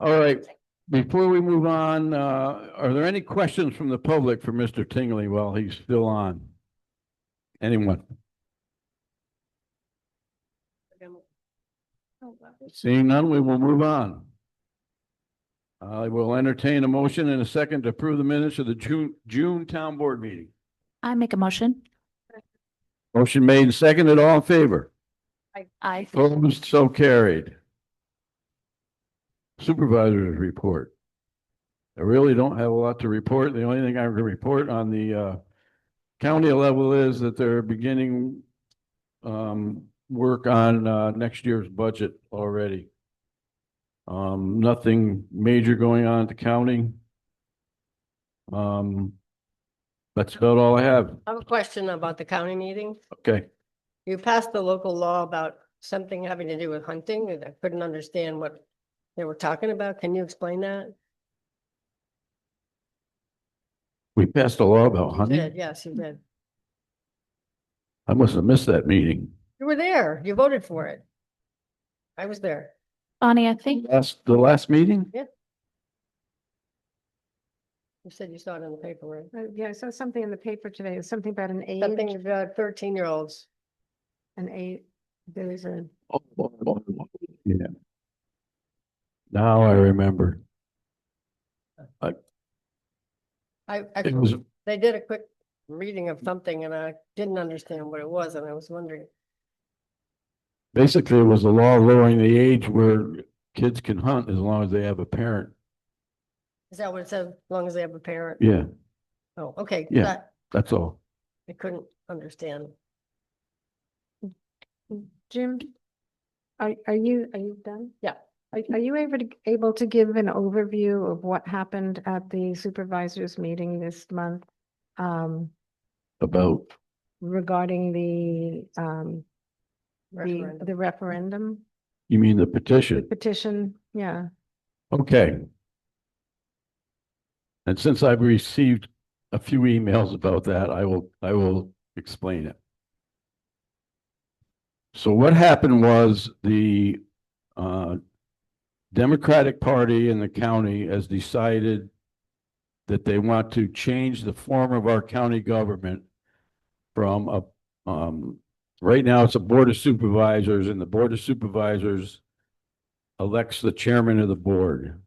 All right, before we move on, are there any questions from the public for Mr. Tingley while he's still on? Anyone? Seeing none, we will move on. I will entertain a motion in a second to approve the minutes of the June town board meeting. I make a motion. Motion made and seconded, all in favor? Aye. Opposed, so carried. Supervisor's report. I really don't have a lot to report. The only thing I can report on the county level is that they're beginning work on next year's budget already. Nothing major going on at the county. That's about all I have. I have a question about the county meeting. Okay. You passed the local law about something having to do with hunting, and I couldn't understand what they were talking about. Can you explain that? We passed a law about You hunting. did, yes, you did. I must have missed that meeting. You were there. You voted for it. I was there. Bonnie, I think, The last meeting? You said you saw it in the paper, right? Yeah, I saw something in the paper today, something about an age, Something about 13-year-olds. there was a, Yeah. Now I remember. It was, They did a quick reading of something and I didn't understand what it was and I was wondering. basically, it was a law lowering the age where kids can hunt as long as they have a parent. Is that what it says? As long as they have a parent? Yeah, Oh, okay. Yeah. That that's all. I couldn't understand. Jim, are you done? Yeah. Are you able to give an overview of what happened at the supervisors meeting this month? About, Regarding the Referendum. the referendum you mean the petition? petition, yeah. Okay. And since I've received a few emails about that, I will explain it. So what happened was the Democratic Party in the county has decided that they want to change the form of our county government from a right now it's a board of supervisors, and the board of supervisors elects the chairman of the board.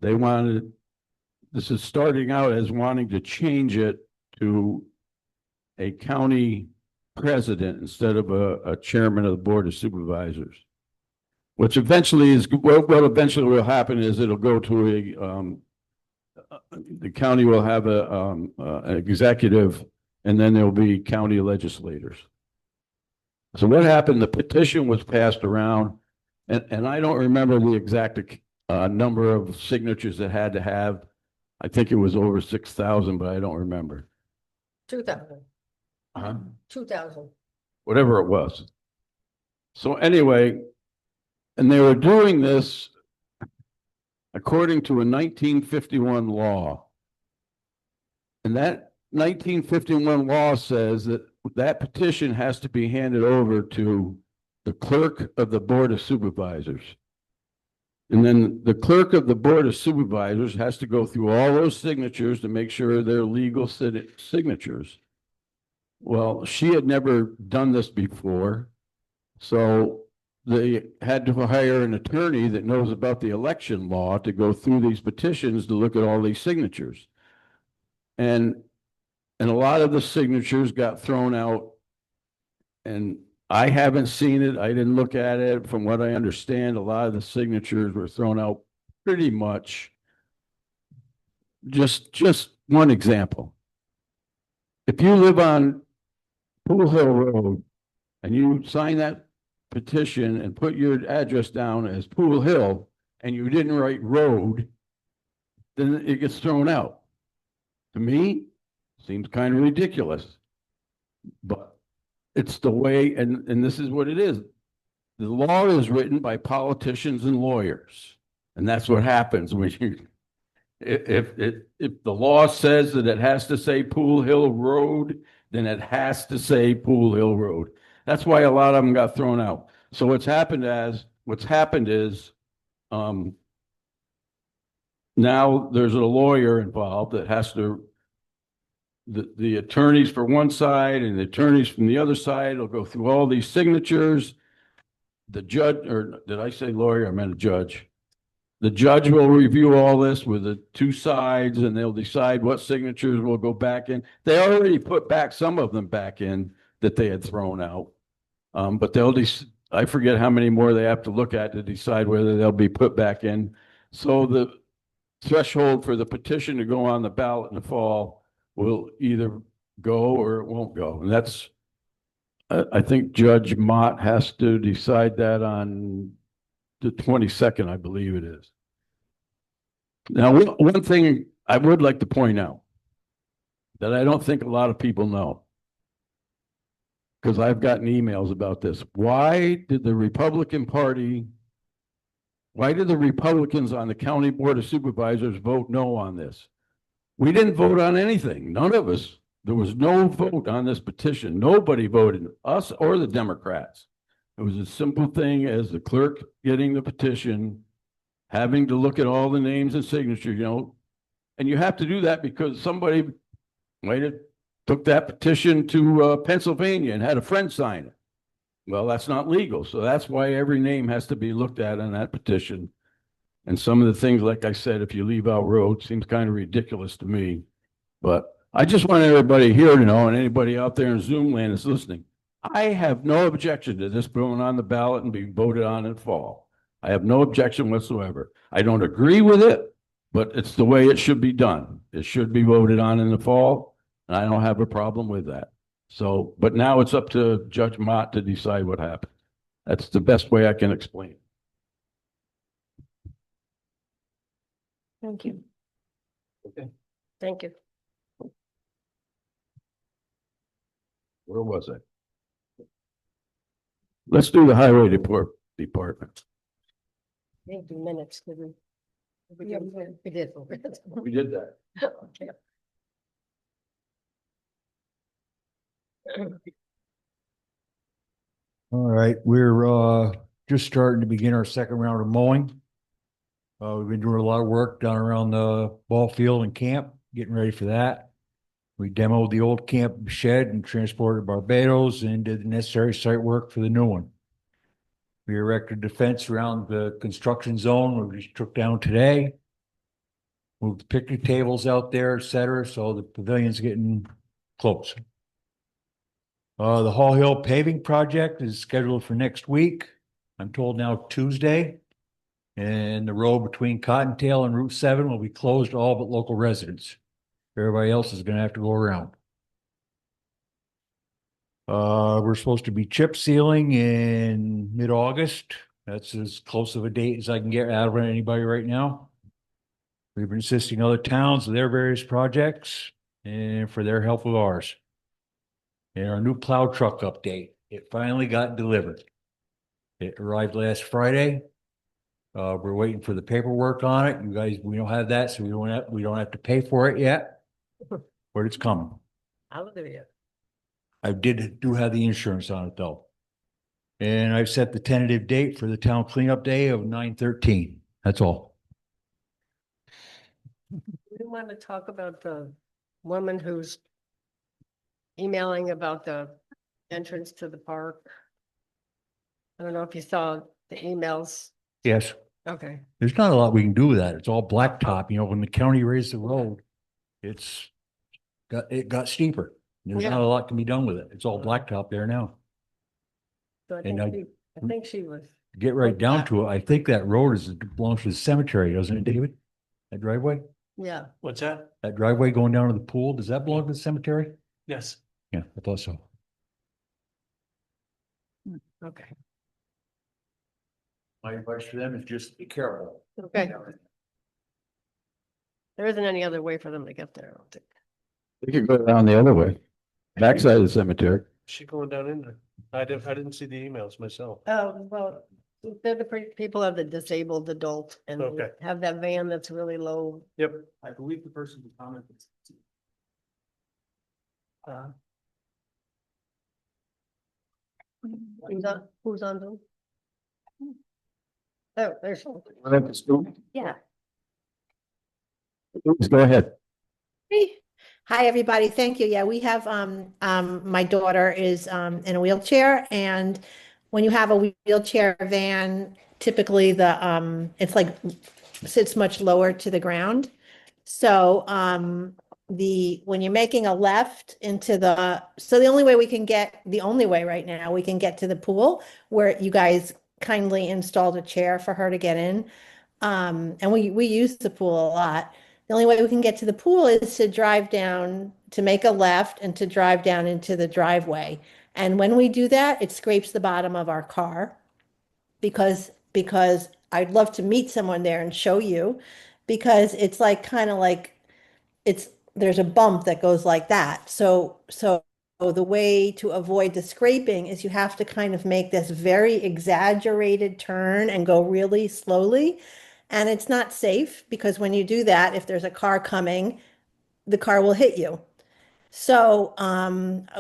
They wanted, this is starting out as wanting to change it to a county president instead of a chairman of the board of supervisors. Which eventually is, what eventually will happen is it'll go to the county will have an executive, and then there'll be county legislators. So what happened, the petition was passed around, and I don't remember the exact number of signatures it had to have. I think it was over 6,000, but I don't remember. 2,000. 2,000. Whatever it was. So anyway, and they were doing this according to a 1951 law. And that 1951 law says that that petition has to be handed over to the clerk of the Board of Supervisors. And then the clerk of the Board of Supervisors has to go through all those signatures to make sure they're legal signatures. Well, she had never done this before, so they had to hire an attorney that knows about the election law to go through these petitions to look at all these signatures. And a lot of the signatures got thrown out, and I haven't seen it. I didn't look at it. From what I understand, a lot of the signatures were thrown out pretty much. Just one example. If you live on Pool Hill Road and you sign that petition and put your address down as Pool Hill and you didn't write road, then it gets thrown out. To me, seems kind of ridiculous, but it's the way, and this is what it is. The law is written by politicians and lawyers, and that's what happens when you, if the law says that it has to say Pool Hill Road, then it has to say Pool Hill Road. That's why a lot of them got thrown out. So what's happened is, now there's a lawyer involved that has to, the attorneys for one side and the attorneys from the other side will go through all these signatures. The judge, or did I say lawyer? I meant a judge. The judge will review all this with the two sides and they'll decide what signatures will go back in. They already put back some of them back in that they had thrown out. But I forget how many more they have to look at to decide whether they'll be put back in. So the threshold for the petition to go on the ballot in the fall will either go or it won't go. And that's, I think Judge Mott has to decide that on the 22nd, I believe it is. Now, one thing I would like to point out that I don't think a lot of people know, because I've gotten emails about this. Why did the Republicans on the County Board of Supervisors vote no on this? We didn't vote on anything. None of us. There was no vote on this petition. Nobody voted, us or the Democrats. It was a simple thing as the clerk getting the petition, having to look at all the names and signatures, and you have to do that because somebody might have took that petition to Pennsylvania and had a friend sign it. Well, that's not legal. So that's why every name has to be looked at on that petition. And some of the things, like I said, if you leave out road, seems kind of ridiculous to me. But I just want everybody here to know, and anybody out there in Zoom land is listening, I have no objection to this going on the ballot and being voted on in fall. I have no objection whatsoever. I don't agree with it, but it's the way it should be done. It should be voted on in the fall, and I don't have a problem with that. So, but now it's up to Judge Mott to decide what happened. That's the best way I can explain it. Thank you. Okay. Thank you. Where was I? Let's do the highway department. Thank you, minutes, did we? We did. We did that. Okay. All right, we're just starting to begin our second round of mowing. We've been doing a lot of work down around the ball field and camp, getting ready for that. We demoed the old camp shed and transported to Barbados and did the necessary site work for the new one. We erected a fence around the construction zone, we just took down today. Moved picnic tables out there, et cetera, so the pavilion's getting close. The Hall Hill paving project is scheduled for next week. I'm told now Tuesday. And the road between Cottontail and Route 7 will be closed to all but local residents. Everybody else is gonna have to go around. We're supposed to be chip sealing in mid-August. That's as close of a date as I can get out of anybody right now. We've been assisting other towns with their various projects and for their help with ours. And our new plow truck update, it finally got delivered. It arrived last Friday. We're waiting for the paperwork on it. You guys, we don't have that, so we don't have to pay for it yet. But it's coming. Hallelujah. I do have the insurance on it though. And I've set the tentative date for the town cleanup day of 9/13. That's all. We want to talk about the woman who's emailing about the entrance to the park. I don't know if you saw the emails. Yes, Okay. there's not a lot we can do with that. It's all blacktop. You know, when the county raised the road, it got steeper. There's Yeah. not a lot can be done with it. It's all blacktop there now. So And I think she was, Get right down to it. I think that road belongs to the cemetery, doesn't it, David? That driveway? yeah. What's that? That driveway going down to the pool, does that belong to the cemetery? Yes. Yeah, I thought so. Okay. My advice for them is just be careful. Okay. There isn't any other way for them to get there, I don't think. We could go down the other way, backside of the cemetery. She going down in there. I didn't see the emails myself. Well, they're the people of the disabled adult and they Okay. have that van that's really low. Yep. I believe the person who commented. Who's on them? Oh, there's. Yeah. Please go ahead. Hi, everybody. Thank you. Yeah, we have, my daughter is, in a wheelchair, and when you have a wheelchair van, typically it's like sits much lower to the ground. So, when you're making a left into so the only way right now we can get to the pool, where you guys kindly installed a chair for her to get in. And we use the pool a lot. The only way we can get to the pool is to drive down, to make a left and to drive down into the driveway. And when we do that, it scrapes the bottom of our car because I'd love to meet someone there and show you, because it's like kind of like there's a bump that goes like that. So the way to avoid the scraping is you have to kind of make this very exaggerated turn and go really slowly. And it's not safe, because when you do that, if there's a car coming, the car will hit you. So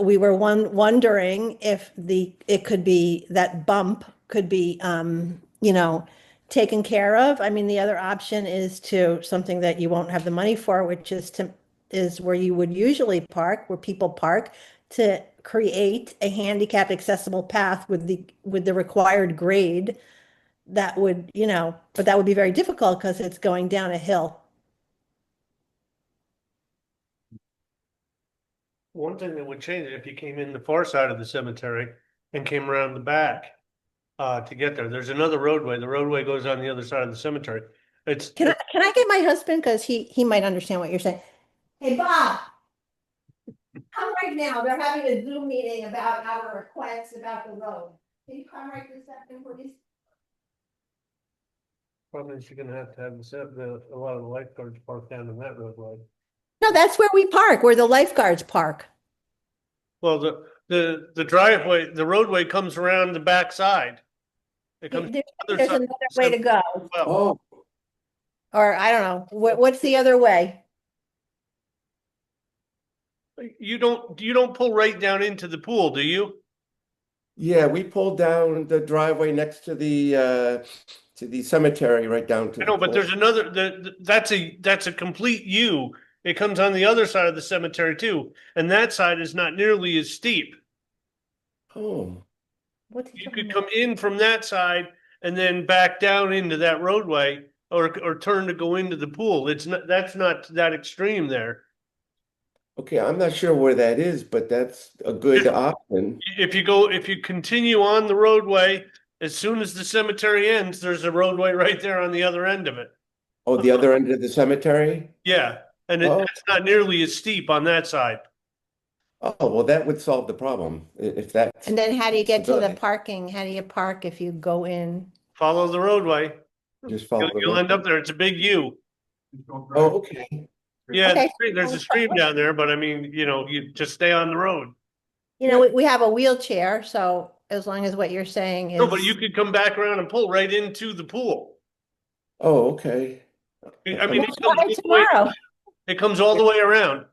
we were wondering if it could be, that bump could be, taken care of. I mean, the other option is something that you won't have the money for, which is where you would usually park, where people park, to create a handicap accessible path with the required grade. That would, but that would be very difficult because it's going down a hill. One thing that would change it if you came in the far side of the cemetery and came around the back to get there. There's another roadway. The roadway goes on the other side of the cemetery. Can I get my husband? Because he might understand what you're saying. Hey, Bob. Come right now. They're having a Zoom meeting about our requests about the road. Can you come right this second, please? Probably you're gonna have a lot of the lifeguards park down in that roadway. No, that's where we park, where the lifeguards park. Well, the driveway, the roadway comes around the back side. It comes. There's another way to go. Well, Oh, Or I don't know. What's the other way? you don't pull right down into the pool, do you? Yeah, we pulled down the driveway next to the cemetery right down to. I know, but there's another, that's a complete U. It comes on the other side of the cemetery too, and that side is not nearly as steep. Oh, You could come in from that side and then back down into that roadway, or turn to go into the pool. That's not that extreme there. okay. I'm not sure where that is, but that's a good option. If you continue on the roadway, as soon as the cemetery ends, there's a roadway right there on the other end of it. Oh, the other end of the cemetery? Yeah, and it's not nearly as steep on that side. Oh, well, that would solve the problem if that's. And then how do you get to the possibility. parking? How do you park if you go in? Follow the roadway. Just follow. the You'll end road. up there. It's a big U. Oh, okay. Yeah, Okay. there's a stream down there, but I mean, you just stay on the road. We have a wheelchair, so as long as what you're saying is. No, but you could come back around and pull right into the pool. Oh, okay. I mean, Tomorrow. it comes all the way around.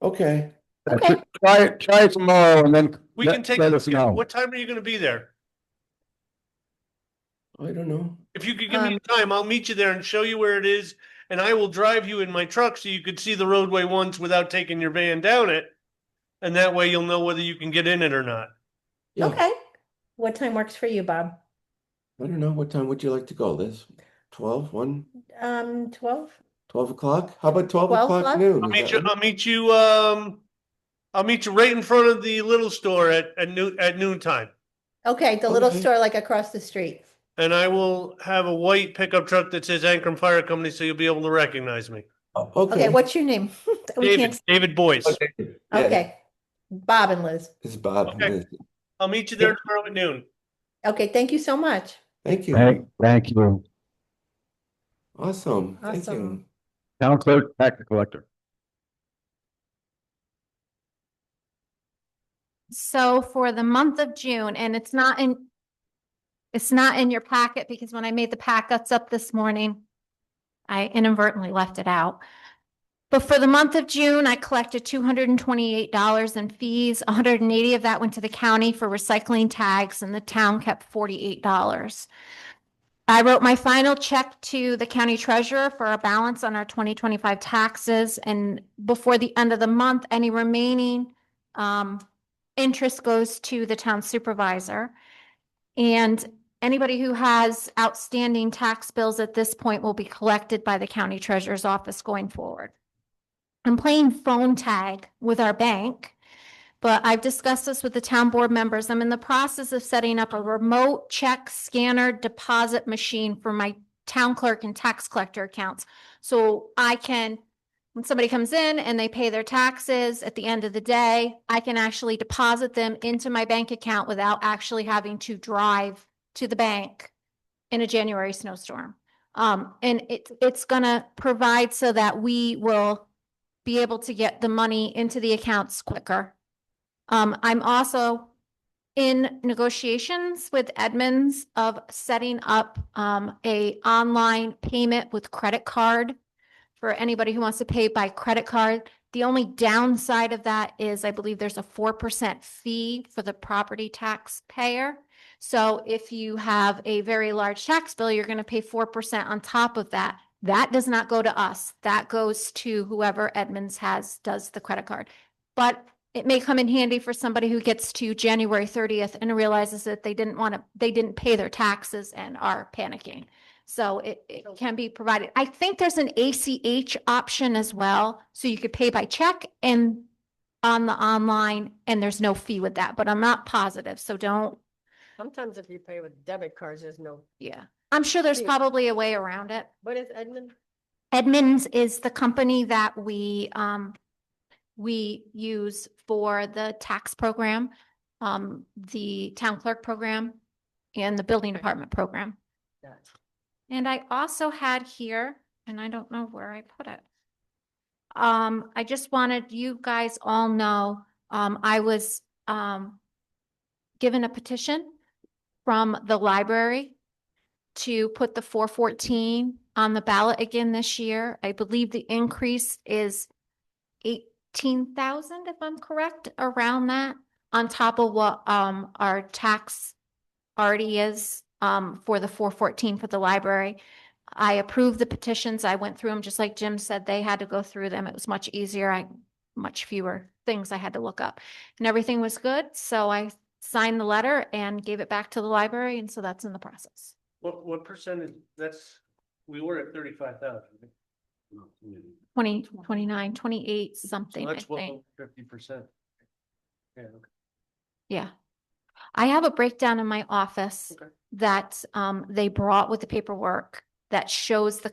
Okay. Okay. try it tomorrow and then We can take, let us know. what time are you gonna be there? I don't know. If you could give me time, I'll meet you there and show you where it is. And I will drive you in my truck so you could see the roadway once without taking your van down it. And that way you'll know whether you can get in it or not. Yeah. Okay. What time works for you, Bob? I don't know. What time would you like to go, Liz? 12, 1, 12? 12 o'clock? How about 12 12 o'clock o'clock? noon? I'll Is meet that you, right? I'll meet you right in front of the little store at noontime. Okay, the little Okay. store like across the street. And I will have a white pickup truck that says Ankrum Fire Company, so you'll be able to recognize me. Oh, Okay, okay. what's your name? We can't. David Boyce. Okay. Yeah, Okay. Bob and Liz. This is Bob. Okay. Liz. I'll meet you there tomorrow at noon. Okay, thank you so much. Thank you. Thank you. Awesome. Thank you. Awesome. Town clerk, tax collector. So for the month of June, and it's not in your packet because when I made the packets up this morning, I inadvertently left it out. But for the month of June, I collected $228 in fees. 180 of that went to the county for recycling tags, and the town kept $48. I wrote my final check to the county treasurer for a balance on our 2025 taxes, and before the end of the month, any remaining interest goes to the town supervisor. And anybody who has outstanding tax bills at this point will be collected by the county treasurer's office going forward. I'm playing phone tag with our bank, but I've discussed this with the town board members. I'm in the process of setting up a remote check scanner deposit machine for my town clerk and tax collector accounts. So I can, when somebody comes in and they pay their taxes at the end of the day, I can actually deposit them into my bank account without actually having to drive to the bank in a January snowstorm. And it's gonna provide so that we will be able to get the money into the accounts quicker. I'm also in negotiations with Edmunds of setting up a online payment with credit card for anybody who wants to pay by credit card. The only downside of that is I believe there's a 4% fee for the property tax payer. So if you have a very large tax bill, you're going to pay 4% on top of that. That does not go to us. That goes to whoever Edmunds does the credit card. But it may come in handy for somebody who gets to January 30th and realizes that they didn't pay their taxes and are panicking. So it can be provided. I think there's an ACH option as well. So you could pay by check and on the online, and there's no fee with that, but I'm not positive. So don't, Sometimes if you pay with debit cards, there's no, yeah. I'm sure there's Fee. probably a way around it. what is Edmund? Edmunds is the company that we use for the tax program, the town clerk program, and the building department program. Yeah. And I also had here, and I don't know where I put it. I just wanted you guys all know, I was given a petition from the library to put the 414 on the ballot again this year. I believe the increase is 18,000, if I'm correct, around that, on top of what our tax already is for the 414 for the library. I approved the petitions. I went through them, just like Jim said, they had to go through them. It was much easier. Much fewer things I had to look up, and everything was good. So I signed the letter and gave it back to the library, and so that's in the process. What percentage, we were at 35,000. 20, 29, 28, something, I That's well think. over 50%. Yeah, okay. Yeah. I have a breakdown in my office Okay. that they brought with the paperwork that shows the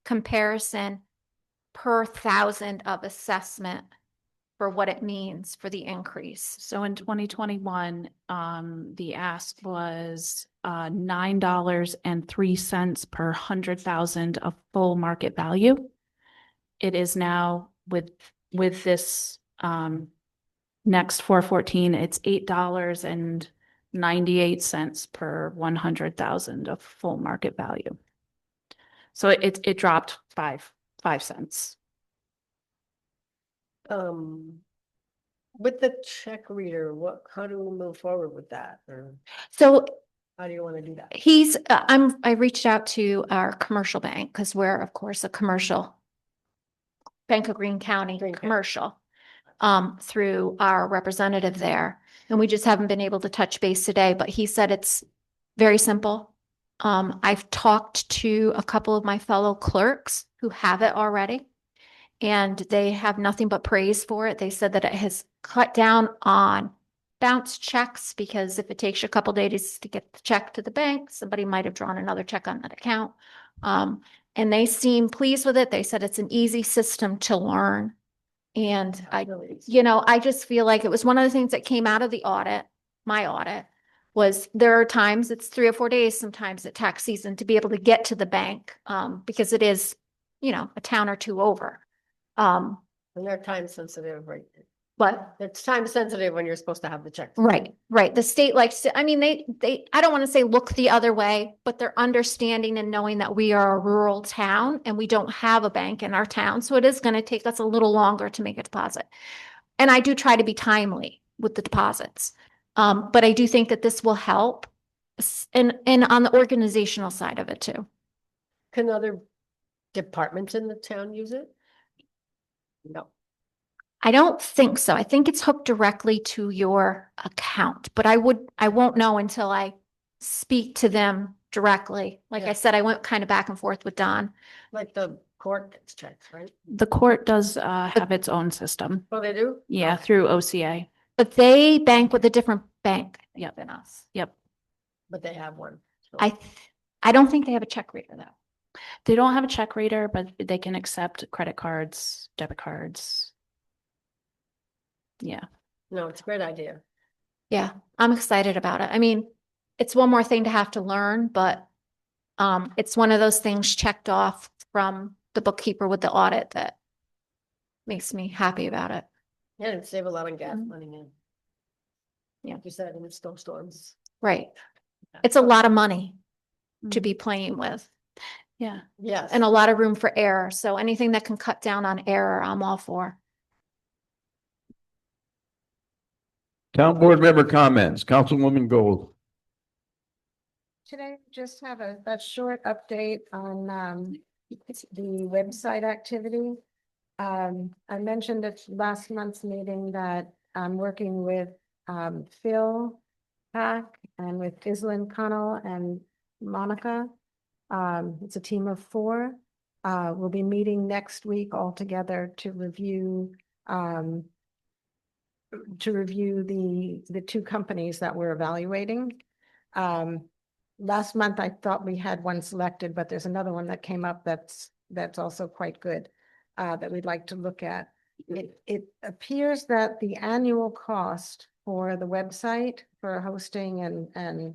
comparison per thousand of assessment for what it means for the increase. So in 2021, the ask was $9.03 per 100,000 of full market value. It is now with this next 414, it's $8.98 per 100,000 of full market value. So it dropped 5 cents. With the check reader, how do we move forward with that? Or So how do you want to do that? I reached out to our commercial bank because we're, of course, a commercial Bank of Greene County Greene County. commercial, through our representative there. And we just haven't been able to touch base today, but he said it's very simple. I've talked to a couple of my fellow clerks who have it already, and they have nothing but praise for it. They said that it has cut down on bounce checks, because if it takes you a couple days to get the check to the bank, somebody might have drawn another check on that account. And they seem pleased with it. They said it's an easy system to learn. And I just feel like it was one of the things that came out of the audit, my audit, was there are times it's 3 or 4 days, sometimes at tax season, to be able to get to the bank, because it is, a town or two over. And they're time sensitive, right? But It's time sensitive when you're supposed to have the check. right. The state likes to, I don't want to say look the other way, but they're understanding and knowing that we are a rural town and we don't have a bank in our town. So it is going to take us a little longer to make a deposit. And I do try to be timely with the deposits. But I do think that this will help. And on the organizational side of it too. Can other departments in the town use it? No. I don't think so. I think it's hooked directly to your account, but I won't know until I speak to them directly. Like I Yeah. said, I went kind of back and forth with Don. Like the court gets checks, right? The court does have its own system. Oh, they do? Yeah, Okay. through OCA. But they bank with a different bank Yep. than us. Yep. But they have one. so- I don't think they have a check reader though. They don't have a check reader, but they can accept credit cards, debit cards. Yeah. No, it's a great idea. Yeah, I'm excited about it. I mean, it's one more thing to have to learn, but it's one of those things checked off from the bookkeeper with the audit that makes me happy about it. Yeah, and save a lot of gas Mhm. money in. Yeah. Like you said, in the snowstorms. Right. It's a lot of money to Mhm. be playing with Yeah. Yes. and a lot of room for error. So anything that can cut down on error, I'm all for. Town board member comments, Councilwoman Gold. Today, just have a short update on the website activity. I mentioned at last month's meeting that I'm working with Phil Pack and with Islin Connell and Monica. It's a team of 4. We'll be meeting next week all together to review the 2 companies that we're evaluating. Last month, I thought we had one selected, but there's another one that came up that's also quite good, that we'd like to look at. It appears that the annual cost for the website for hosting and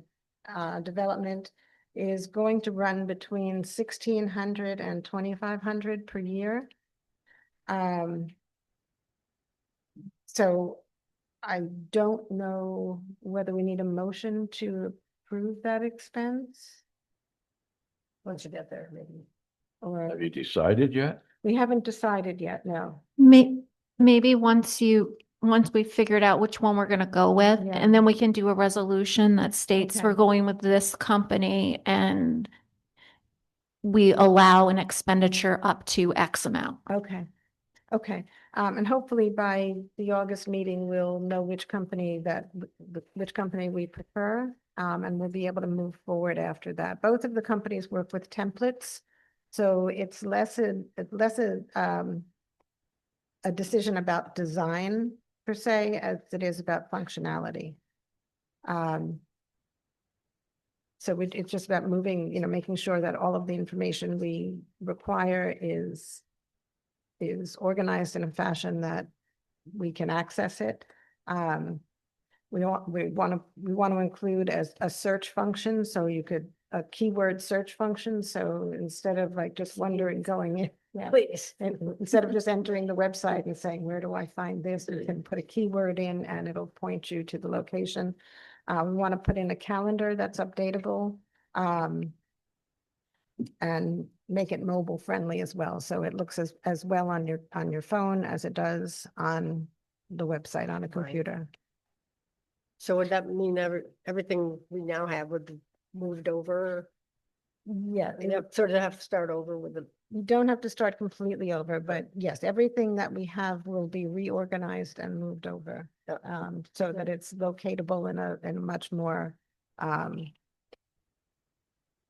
development is going to run between $1,600 and $2,500 per year. So I don't know whether we need a motion to approve that expense. Once you get there, maybe. Or Have you decided yet? we haven't decided yet, no. Maybe once we figured out which one we're gonna go with, Yeah. and then we can do a resolution that states Okay. we're going with this company and we allow an expenditure up to X amount. Okay, okay. And hopefully by the August meeting, we'll know which company we prefer. And we'll be able to move forward after that. Both of the companies work with templates. So it's less a decision about design per se, as it is about functionality. So it's just about moving, making sure that all of the information we require is organized in a fashion that we can access it. We want to include a search function, so a keyword search function. So instead of like just wondering going in, Please. instead of just entering the website and saying, where do I find this? You can put a keyword in and it'll point you to the location. We want to put in a calendar that's updatable. And make it mobile friendly as well. So it looks as well on your phone as it does on the website on a computer. So would that mean everything we now have would be moved over? Yeah, We sort of have to start over with the, you don't have to start completely over, but yes, everything that we have will be reorganized and moved over. So that it's locatable in a much more,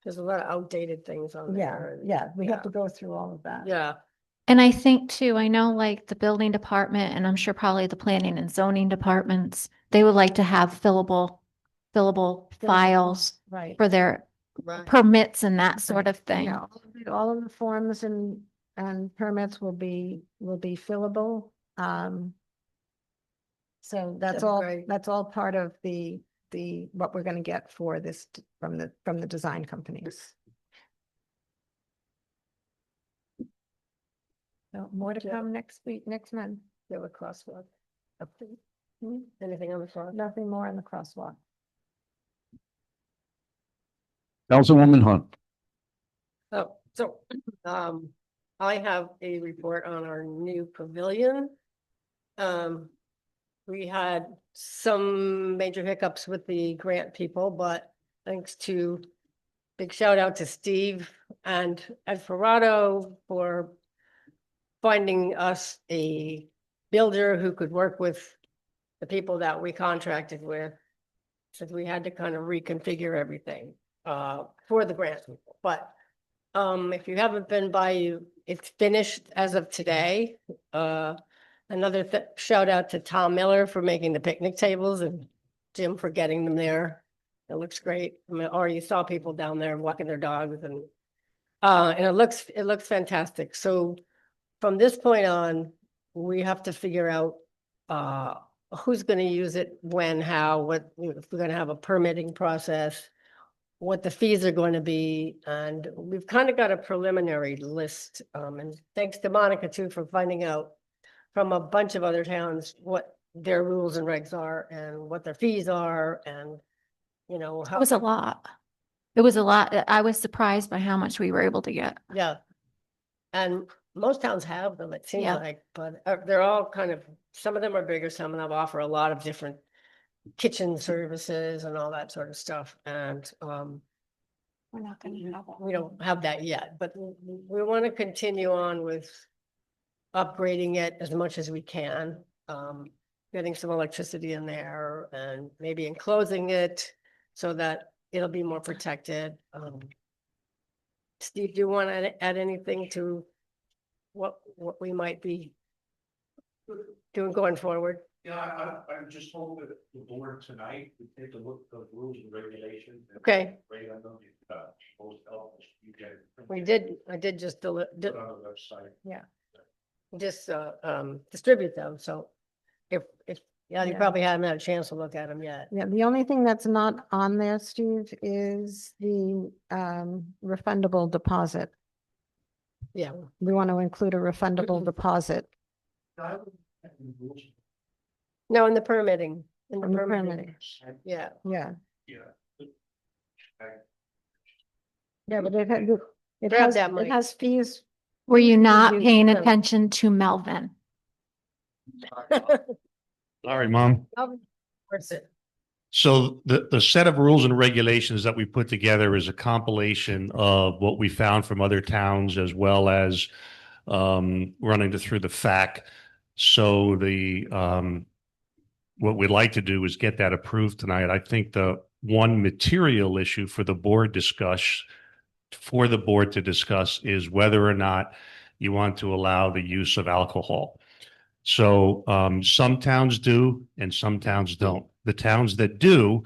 there's a lot of outdated things on there. we have to go through all of that. Yeah, And I think too, I know like the building department and I'm sure probably the planning and zoning departments, they would like to have fillable files Right. for their right. permits and that sort of thing. Yeah, all of the forms and permits will be fillable. So That's great. that's all part of the what we're gonna get for this from the design companies. So more to Yeah. come next month. There were crosswalk update. Anything on the front? Nothing more in the crosswalk. Councilwoman Hunt. Oh, so, I have a report on our new pavilion. We had some major hiccups with the grant people, but thanks to, big shout out to Steve and Ed Ferrato for finding us a builder who could work with the people that we contracted with. Since we had to kind of reconfigure everything for the grant. But if you haven't been by, it's finished as of today. Another shout out to Tom Miller for making the picnic tables and Jim for getting them there. It looks great. I mean, or you saw people down there walking their dogs and it looks fantastic. So from this point on, we have to figure out who's going to use it, when, how, what, if we're going to have a permitting process, what the fees are going to be. And we've kind of got a preliminary list. And thanks to Monica too, for finding out from a bunch of other towns, what their rules and regs are and what their fees are. And, you know, It was a lot. It was a lot. I was surprised by how much we were able to get. yeah. And most towns have them, it seems Yeah. like, but they're all kind of, some of them are bigger, some of them offer a lot of different kitchen services and all that sort of stuff. And We're not gonna have we don't have that yet, but we want to continue on with upgrading it as much as we can. Getting some electricity in there and maybe enclosing it so that it'll be more protected. Steve, do you want to add anything to what we might be doing going forward? Yeah, I just hope that the board tonight would take a look at the rules and regulations. Okay. Right, I know you, supposed to help us, you get it. We did, I did just Put on the website. distribute them, so if, yeah, you Yeah. probably haven't had a chance to look at them yet. Yeah, the only thing that's not on there, Steve, is the refundable deposit. Yeah, We want to include a refundable deposit. no, in the permitting, in the In the permitting, yeah. Yeah, Yeah. yeah, but it Grab has, that it mic. has fees. Were you not use paying them. attention to Melvin? All right, Mom. Where's it? So the set of rules and regulations that we put together is a compilation of what we found from other towns as well as running through the FAQ. So what we'd like to do is get that approved tonight. I think the one material issue for the board to discuss is whether or not you want to allow the use of alcohol. So some towns do and some towns don't. The towns that do,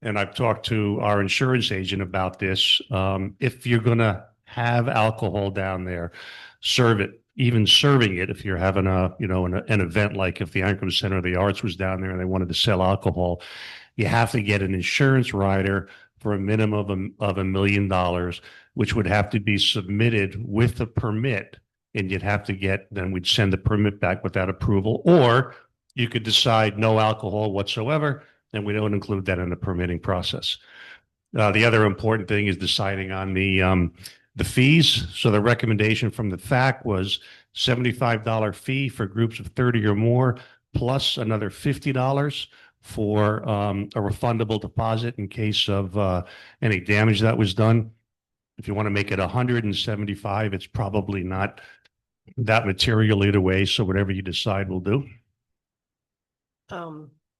and I've talked to our insurance agent about this, if you're going to have alcohol down there, serve it. Even serving it, if you're having an event like if the Ankrum Center of the Arts was down there and they wanted to sell alcohol, you have to get an insurance rider for a minimum of $1 million, which would have to be submitted with a permit. And you'd have to then we'd send the permit back with that approval, or you could decide no alcohol whatsoever, and we don't include that in the permitting process. The other important thing is deciding on the fees. So the recommendation from the FAQ was $75 fee for groups of 30 or more, plus another $50 for a refundable deposit in case of any damage that was done. If you want to make it 175, it's probably not that material either way. So whatever you decide, we'll do.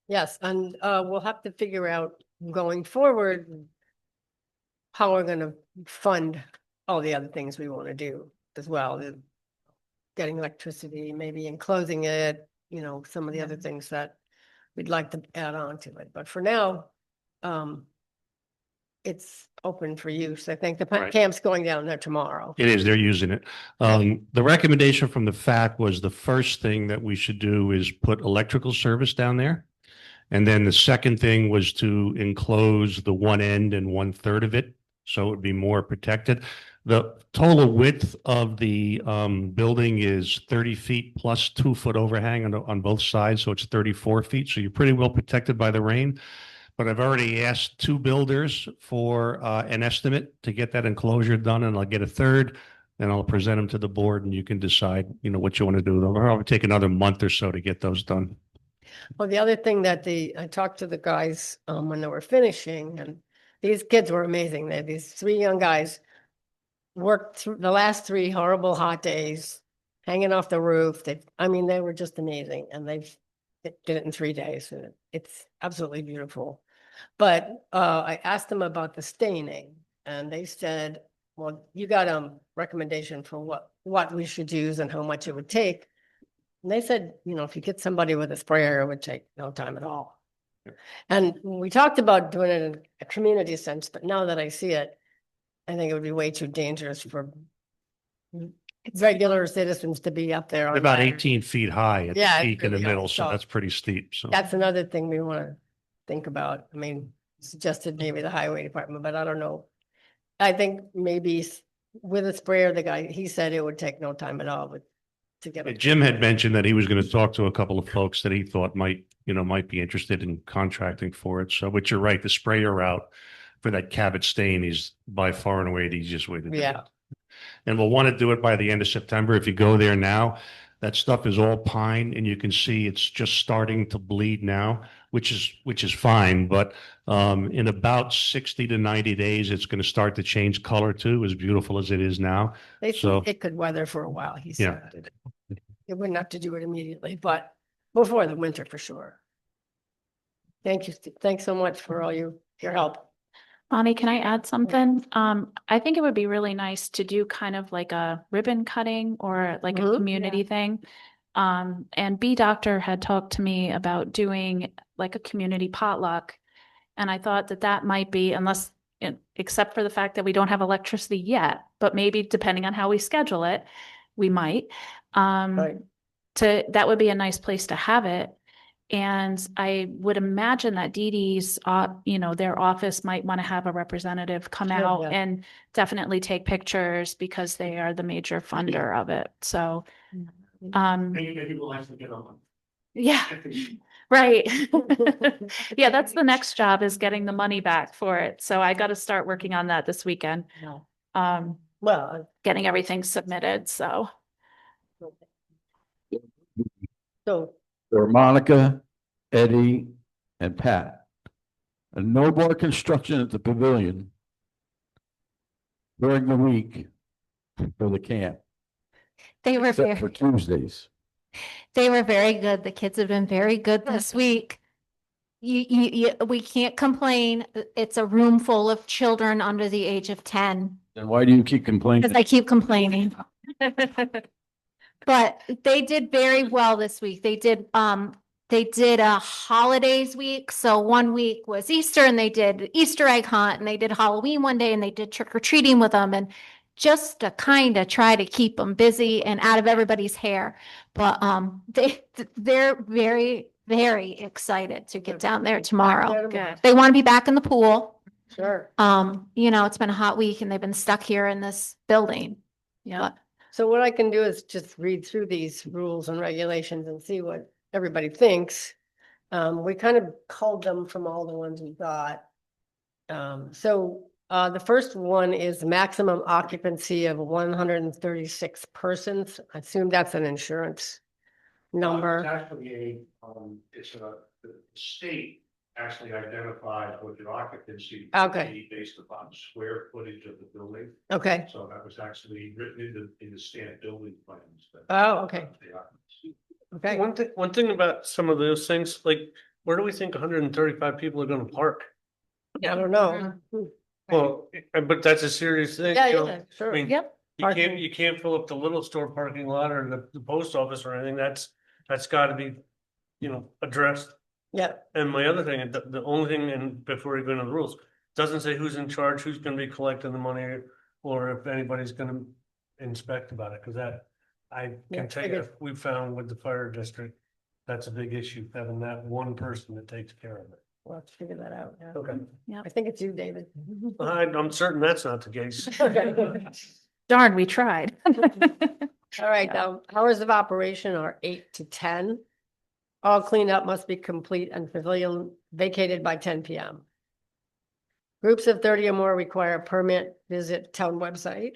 Yes, and we'll have to figure out going forward how we're gonna fund all the other things we want to do as well. Getting electricity, maybe enclosing it, some of the other things that we'd like to add on to it. But for now, it's open for use. I think the Right. camp's going down there tomorrow. It is, they're using it. The recommendation from the FAQ was the first thing that we should do is put electrical service down there. And then the second thing was to enclose the one end and 1/3 of it, so it would be more protected. The total width of the building is 30 feet plus 2-foot overhang on both sides, so it's 34 feet. So you're pretty well protected by the rain. But I've already asked 2 builders for an estimate to get that enclosure done, and I'll get a third, and I'll present them to the board, and you can decide, what you want to do. It'll probably take another month or so to get those done. Well, the other thing that I talked to the guys when they were finishing, and these kids were amazing. These three young guys worked through the last 3 horrible hot days, hanging off the roof. They were just amazing, and they did it in 3 days. And it's absolutely beautiful. But I asked them about the staining, and they said, well, you got a recommendation for what we should use and how much it would take. And they said, if you get somebody with a sprayer, it would take no time at all. And we talked about doing it in a community sense, but now that I see it, I think it would be way too dangerous for regular citizens to be up there. They're on about ladders. 18 feet high at the Yeah, it's peak in the really high, middle, so so that's pretty steep, so. That's another thing we want to think about. Suggested maybe the highway department, but I don't know. I think maybe with a sprayer, he said it would take no time at all, but to get. Jim had mentioned that he was going to talk to a couple of folks that he thought might be interested in contracting for it. So, but you're right, the sprayer route for that Cabot stain is by far and away the easiest way to do it. Yeah. And we'll want to do it by the end of September. If you go there now, that stuff is all pine and you can see it's just starting to bleed now, which is fine. But in about 60 to 90 days, it's going to start to change color too, as beautiful as it is now. They So- think it could weather for a while, he Yeah. said. It wouldn't have to do it immediately, but before the winter for sure. Thank you. Thanks so much for all your help. Bonnie, can I add something? I think it would be really nice to do kind of like a ribbon cutting or like a Mhm. community thing. And B Doctor had talked to me about doing like a community potluck. And I thought that might be, except for the fact that we don't have electricity yet, but maybe depending on how we schedule it, we might. Right. That would be a nice place to have it. And I would imagine that Dee Dee's, their office might want to have a representative come Sure, out yeah. and definitely take pictures because they are the major funder of it. So, Maybe we'll actually get on. yeah, right. Yeah, that's the next job is getting the money back for it. So I got to start working on that this weekend. No. Um, Well, getting everything submitted. So so There are Monica, Eddie, and Pat. And no more construction at the pavilion during the week for the camp, They were except for very, Tuesdays. they were very good. The kids have been very good this week. We can't complain. It's a room full of children under the age of 10. Then why do you keep complaining? Because I keep complaining. But they did very well this week. They did a holidays week. So one week was Easter and they did Easter egg hunt and they did Halloween one day and they did trick or treating with them and just to kind of try to keep them busy and out of everybody's hair. But they're very, very excited to get down there tomorrow. Good. They want to be back in the pool. Sure. It's been a hot week and they've been stuck here in this building. yeah. So what I can do is just read through these rules and regulations and see what everybody thinks. We kind of culled them from all the ones we got. The first one is maximum occupancy of 136 persons. I assume that's an insurance number. Actually, the state actually identified what the occupancy would Okay. be based upon square footage of the building. Okay. So that was actually written in the stamp building plans. Oh, okay. Okay. One thing about some of those things, like, where do we think 135 people are gonna park? I don't know. Well, but that's a serious thing. Yeah, you know? yeah, sure. I mean, Yep. you can't fill up the little store parking lot or the post office or anything. That's gotta be, addressed. Yeah. And my other thing, the only thing, and before we go into the rules, doesn't say who's in charge, who's gonna be collecting the money, or if anybody's gonna inspect about it, because that, I Yeah, can tell I you, guess- we found with the fire district, that's a big issue, having that one person that takes care of it. We'll have to figure that out. Yeah. Okay. I think it's you, David. I'm certain that's not the case. Okay. Darn, we tried. All right, hours of operation are 8 to 10. All cleanup must be complete and pavilion vacated by 10 p.m. Groups of 30 or more require a permit, visit town website.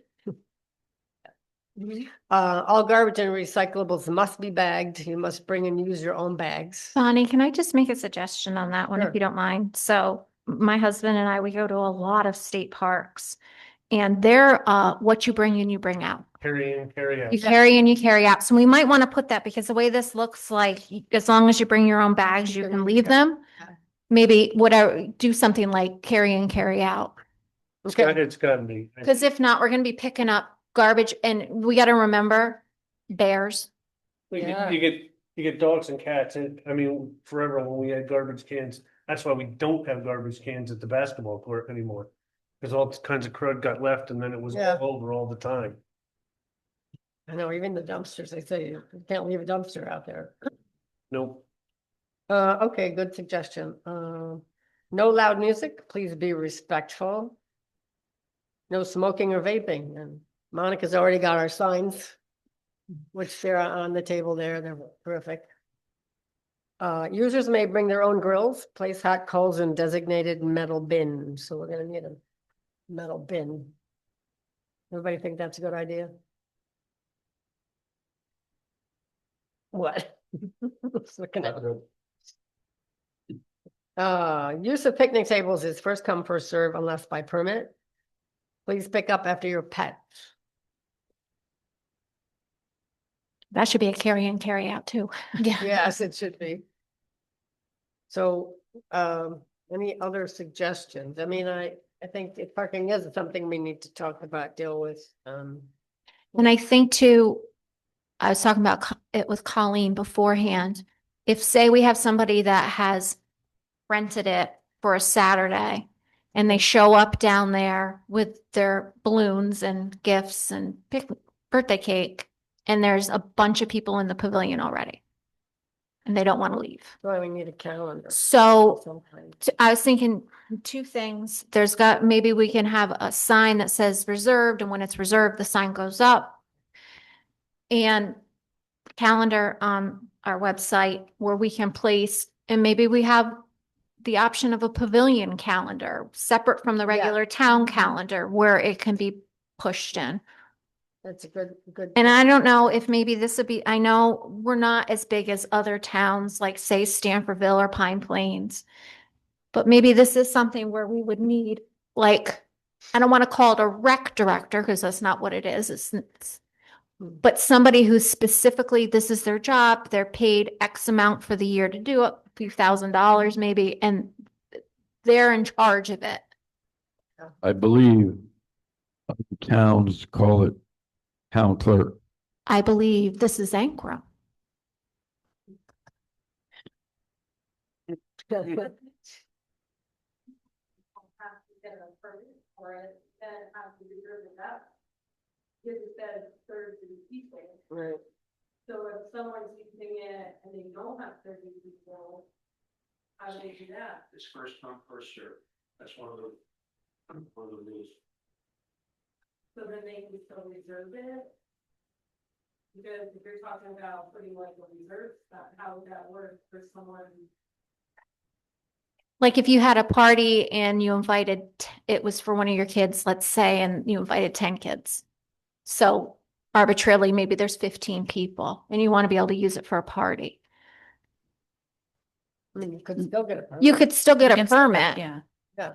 All garbage and recyclables must be bagged. You must bring and use your own bags. Bonnie, can I just make a suggestion on that one, Sure. if you don't mind? So my husband and I, we go to a lot of state parks. And they're, what you bring in, you bring out. Carry in, carry out. You carry in, you carry out. So we might want to put that because the way this looks like, as long as you bring your own bags, you can leave them. Maybe whatever, do something like carry in, carry out. It's gotta be. Because if not, we're gonna be picking up garbage and we gotta remember bears. You get dogs and cats, and I mean, forever when we had garbage cans, that's why we don't have garbage cans at the basketball court anymore. Because all kinds of crud got left and then it was Yeah. all over all the time. I know, even the dumpsters, they say you can't leave a dumpster out there. Nope. Okay, good suggestion. No loud music, please be respectful. No smoking or vaping, and Monica's already got our signs, which they're on the table there, they're terrific. Users may bring their own grills, place hot coals in designated metal bins, so we're gonna need a metal bin. Everybody think that's a good idea? What? Just looking at use of picnic tables is first come, first serve unless by permit. Please pick up after your pet. That should be a carry in, carry out too. Yeah. Yes, it should be. So, any other suggestions? I mean, I think if parking is something we need to talk about, deal with, And I think too, I was talking about it with Colleen beforehand. If say we have somebody that has rented it for a Saturday and they show up down there with their balloons and gifts and birthday cake, and there's a bunch of people in the pavilion already and they don't want to leave. why we need a calendar. So of some kind. I was thinking two things. Maybe we can have a sign that says reserved, and when it's reserved, the sign goes up. And calendar on our website where we can place, and maybe we have the option of a pavilion calendar separate from the regular town calendar where it can be pushed in. That's a good. And I don't know if maybe this would be, I know we're not as big as other towns like say Stanfordville or Pine Plains. But maybe this is something where we would need, like, I don't want to call it a rec director because that's not what it is. But somebody who's specifically, this is their job, they're paid X amount for the year to do it, a few $1,000s maybe, and they're in charge of it. I believe towns call it town clerk. I believe this is Ankrum. Right. So if someone's using it and they don't have 30 people, how do they do that? It's first come, first serve. That's one of the rules. So then they can still reserve it? Because if you're talking about putting like a reserve, how would that work for someone? Like if you had a party and you invited, it was for one of your kids, let's say, and you invited 10 kids. So arbitrarily, maybe there's 15 people and you want to be able to use it for a party. I mean, you could still get a permit. You could still get a Against- permit. Yeah. Yeah.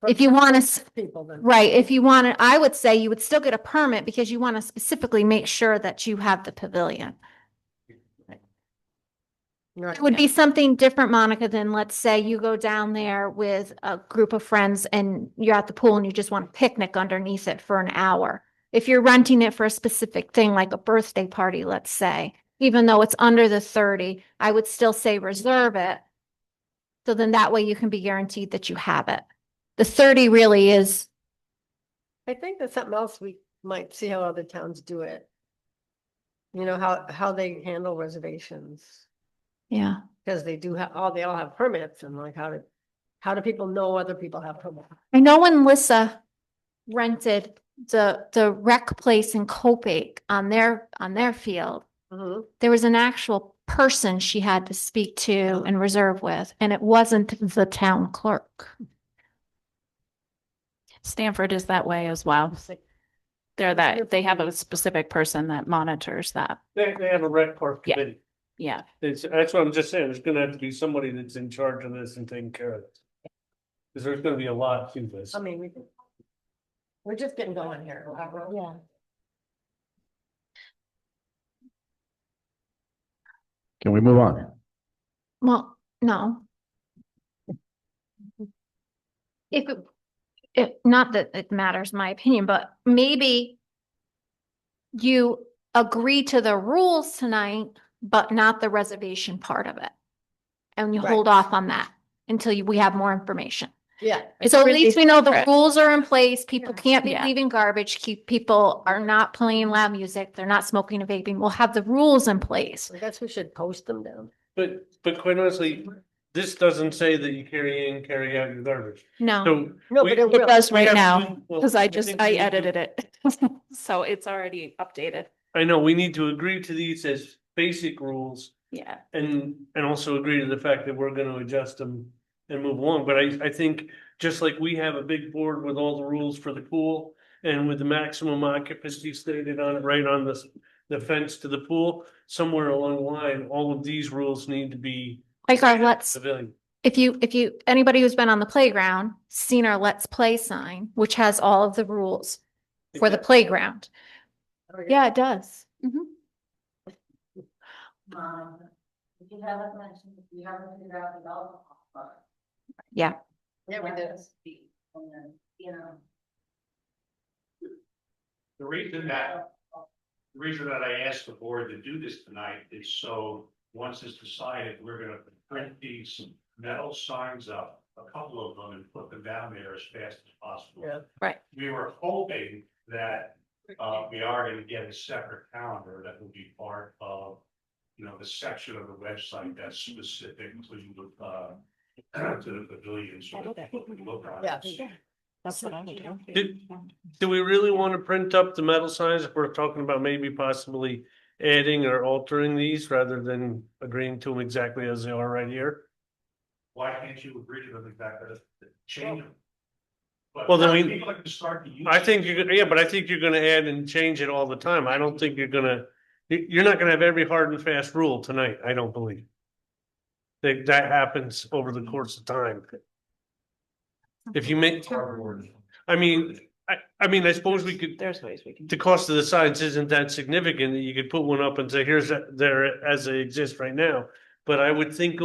If you want to, People then. right, if you want to, I would say you would still get a permit because you want to specifically make sure that you have the pavilion. Right. It would be something different, Monica, than let's say you go down there with a group of friends and you're at the pool and you just want to picnic underneath it for an hour. If you're renting it for a specific thing, like a birthday party, let's say, even though it's under the 30, I would still say reserve it. So then that way you can be guaranteed that you have it. The 30 really is, I think that's something else we might see how other towns do it. You know, how they handle reservations, yeah. because they do have, they all have permits, and like how do people know other people have permits? I know when Lissa rented the rec place in Copic on their field, Mhm. there was an actual person she had to speak to and reserve with, and it wasn't the town clerk. Stanford is that way as well. They have a specific person that monitors that. They have a rec park Yeah. committee. Yeah. That's what I'm just saying. There's gonna have to be somebody that's in charge of this and taking care of it. Cause there's gonna be a lot to this. I mean, we're just getting going here. Yeah. Can we move on? Well, no. Not that it matters, my opinion, but maybe you agree to the rules tonight, but not the reservation part of it. And you Right. hold off on that until we have more information. Yeah. So at least we know the Right. rules are in place. People can't be Yeah. leaving garbage. People are not playing loud music. They're not smoking and vaping. We'll have the rules in place. I guess we should post them down. But quite honestly, this doesn't say that you carry in, carry out your garbage. No, So. No, we- but it It will. does we right have now, to- well, because I think we need to- edited it. So it's already updated. I know, we need to agree to these as basic rules Yeah. and also agree to the fact that we're gonna adjust them and move along. But I think just like we have a big board with all the rules for the pool and with the maximum occupancy stated on it, right on the fence to the pool, somewhere along the line, all of these rules need to be like our let's, civilian. if you, anybody who's been on the playground, seen our let's play sign, which has all of the rules for the playground. Yeah, it does. Mhm. If you haven't mentioned, if you haven't figured out the alcohol part. Yeah. Yeah, we did. And then, you know. The reason that I asked the board to do this tonight is so, once it's decided, we're gonna print these metal signs up, a couple of them, and put them down there as fast as possible. Yeah. Right. We were hoping that, we are gonna get a separate calendar that will be part of, the section of the website that's specific to the pavilions. So that we can look at Yeah. it. That's what I would do. Do we really want to print up the metal signs if we're talking about maybe possibly adding or altering these rather than agreeing to them exactly as they are right here? Why can't you agree to them exactly, change them? But Well, then we- people like to start to use. I think but I think you're gonna add and change it all the time. I don't think you're not gonna have every hard and fast rule tonight, I don't believe. That happens over the course of time. If you make, I mean, I suppose we could, There's ways we can. the cost of the signs isn't that significant that you could put one up and say, here's there as they exist right now. But I would think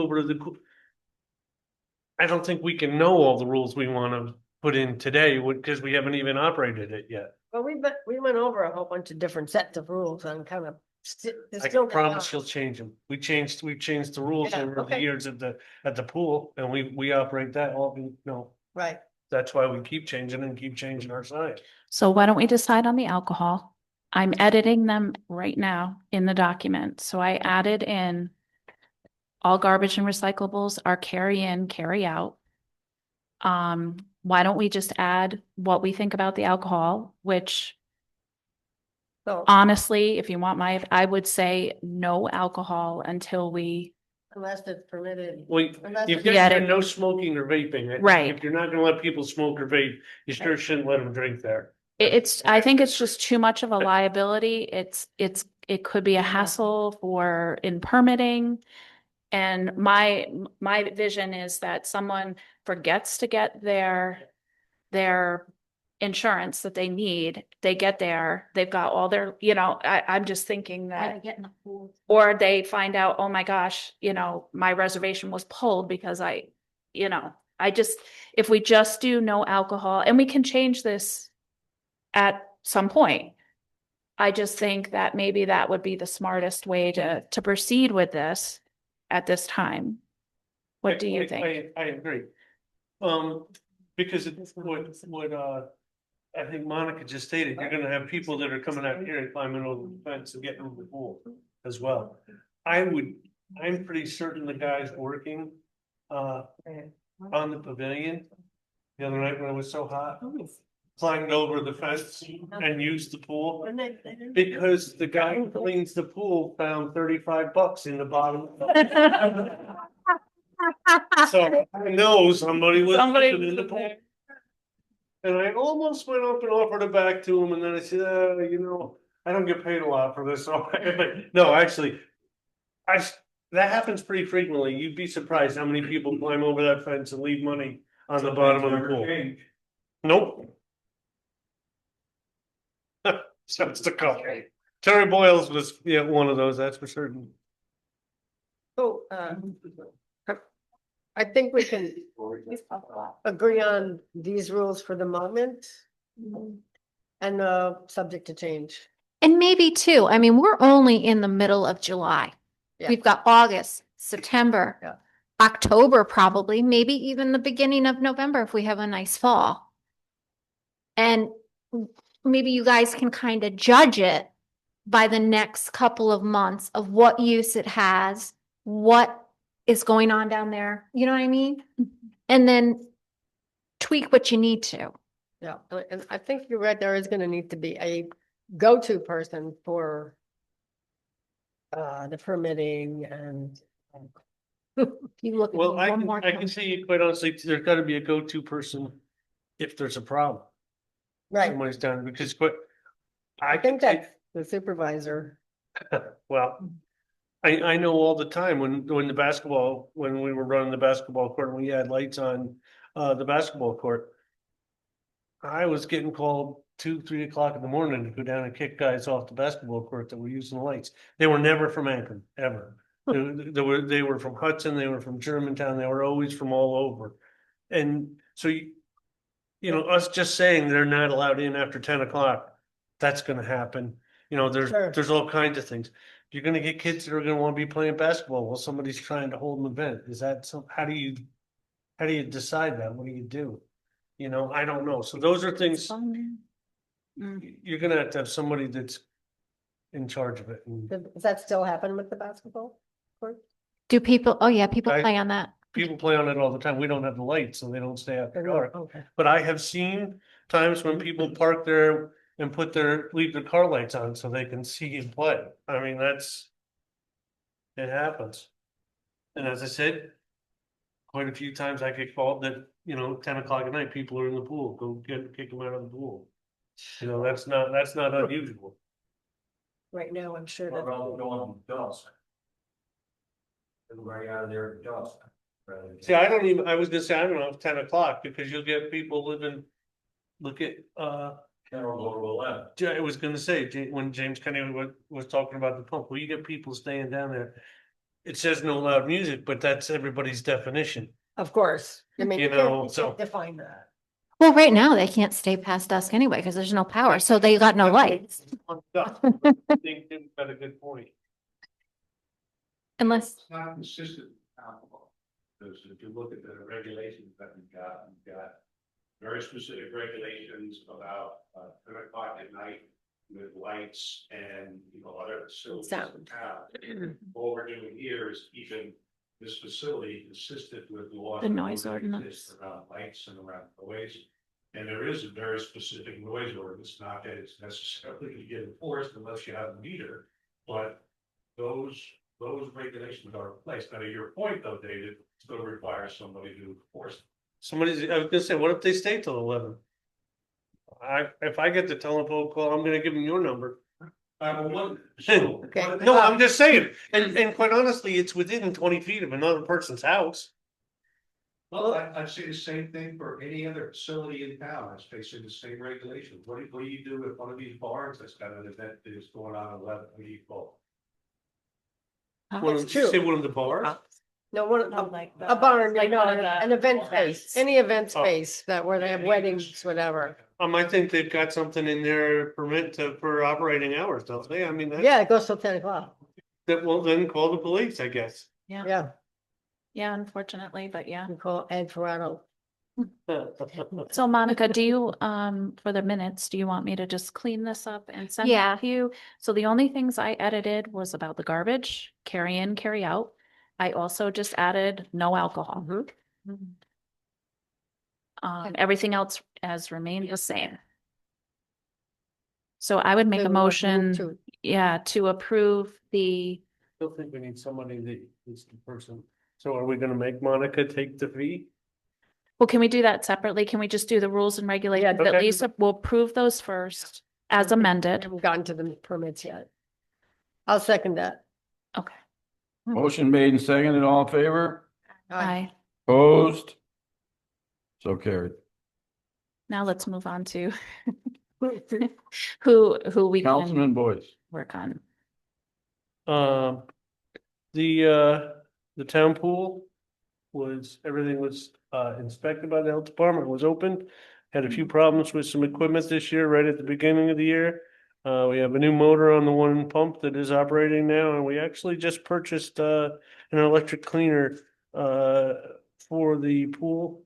I don't think we can know all the rules we wanna put in today, because we haven't even operated it yet. Well, we went over a whole bunch of different sets of rules and kind of. I can promise you'll change them. We've changed the rules Yeah, over the okay. years at the pool, and we operate that all, Right. that's why we keep changing and keep changing our sign. So why don't we decide on the alcohol? I'm editing them right now in the document. So I added in all garbage and recyclables are carry in, carry out. Why don't we just add what we think about the alcohol, which So honestly, if you want I would say no alcohol until we, unless it's permitted. Well, Unless you've it's- got no smoking or vaping. I think Right. If you're not gonna let people smoke or vape, you sure shouldn't let them drink there. I think it's just too much of a liability. It could be a hassle in permitting. And my vision is that someone forgets to get their insurance that they need. They get there, they've got all their, I'm just thinking that, Get in the pool. or they find out, oh my gosh, my reservation was pulled because if we just do no alcohol, and we can change this at some point. I just think that maybe that would be the smartest way to proceed with this at this time. What do you think? I agree. Because it's what I think Monica just stated, you're gonna have people that are coming out here and climbing over the fence and getting over the pool as well. I'm pretty certain the guys working on the pavilion the other night when it was so hot, climbed over the fence and used the pool. And they didn't- Because the guy who cleans the pool found $35 in the bottom. So I know somebody was in the pool. And I almost went up and offered it back to him, and then I said, I don't get paid a lot for this, so. But no, actually, that happens pretty frequently. You'd be surprised how many people climb over that fence and leave money on the bottom of the pool. Nope. Just a couple. Terry Boyles was, yeah, one of those, that's for certain. So, I think we can agree on these rules for the moment. And, subject to change. And maybe too, I mean, we're only in the middle of July. Yeah. We've got August, September, Yeah. October, probably, maybe even the beginning of November if we have a nice fall. And maybe you guys can kind of judge it by the next couple of months of what use it has, what is going on down there. You know what I mean? And then tweak what you need to. Yeah, and I think you're right, there is gonna need to be a go-to person for the permitting and You look at Well, me one more I can time. see, quite honestly, there's gotta be a go-to person if there's a problem. right, Somebody's down, because quite. I can think take- that's the supervisor. Well, I know all the time when the basketball, when we were running the basketball court and we had lights on the basketball court. I was getting called 2, 3 o'clock in the morning to go down and kick guys off the basketball court that were using the lights. They were never from Akron, ever. They were from Hudson, they were from Germantown, they were always from all over. And so you know, us just saying they're not allowed in after 10 o'clock, that's gonna happen. You know, Sure. there's all kinds of things. You're gonna get kids that are gonna wanna be playing basketball while somebody's trying to hold an event. Is that how do you decide that? What do you do? You know, I don't know. So those are things you're gonna have somebody that's in charge of it. And Does that still happen with the basketball court? Do people, oh yeah, people I- play on that. people play on it all the time. We don't have the lights, so they don't stay after Or no? dark. Okay. But I have seen times when people park there and leave their car lights on so they can see and play. I mean, it happens. And as I said, quite a few times I get called that, you know, 10 o'clock at night, people are in the pool, kick them out of the pool. You know, that's not unusual. Right now, I'm sure that. Everybody out of there at dusk. See, I was gonna say, I don't know, if 10 o'clock, because you'll get people look at, I was gonna say, when James Kenny was talking about the pump, well, you get people staying down there. It says no loud music, but that's everybody's definition. Of course, I mean, You you can't know, so- define that. Well, right now they can't stay past dusk anyway because there's no power, so they got no lights. I think Tim's got a good point. Unless, It's not consistent with alcohol, because if you look at the regulations that we've got very specific regulations about 10 o'clock at night with lights and, you know, other facilities. in Sound. town. What we're doing here is keeping this facility consistent with the laws. The that noise already ordinance. exist Around lights and around noise. And there is a very specific noise ordinance, not that it's necessarily to get enforced unless you have a meter, but those regulations are in place. Now, to your point though, David, still requires somebody to enforce them. I was gonna say, what if they stay till 11? If I get the telephone call, I'm gonna give them your number. Okay. No, I'm just saying, and quite honestly, it's within 20 feet of another person's house. Well, I'd say the same thing for any other facility in town, it's facing the same regulations. What do you do if one of these bars that's got an event that is going on at 11, what do you call? It's true. Say one of the bars? No, one, a barn, you know, an event space, any event space that where they have weddings, whatever. I think they've got something in their permit for operating hours, don't they? I mean, Yeah, it goes till 10 o'clock. that will then call the police, I guess. Yeah, Yeah, unfortunately, but yeah. you call Ed Ferraro. So Monica, do you, for the minutes, do you want me to just clean this up and send Yeah. it to you? So the only things I edited was about the garbage, carry in, carry out. I also just added no alcohol. Everything else has remained the same. So I would make So a we would move motion, to- yeah, to approve the, Still think we need somebody that is the person. So are we gonna make Monica take the fee? well, can we do that separately? Can we just do the rules and regulations? At Okay. least we'll approve those first as I amended. haven't gotten to the permits yet. I'll second that. Okay. Motion made and seconded, all in favor? Aye. Opposed? So carried. Now let's move on to who we Councilman can Boyce. work on. Um, the town pool everything was inspected by the health department, was open. Had a few problems with some equipment this year, right at the beginning of the year. We have a new motor on the one pump that is operating now, and we actually just purchased an electric cleaner for the pool.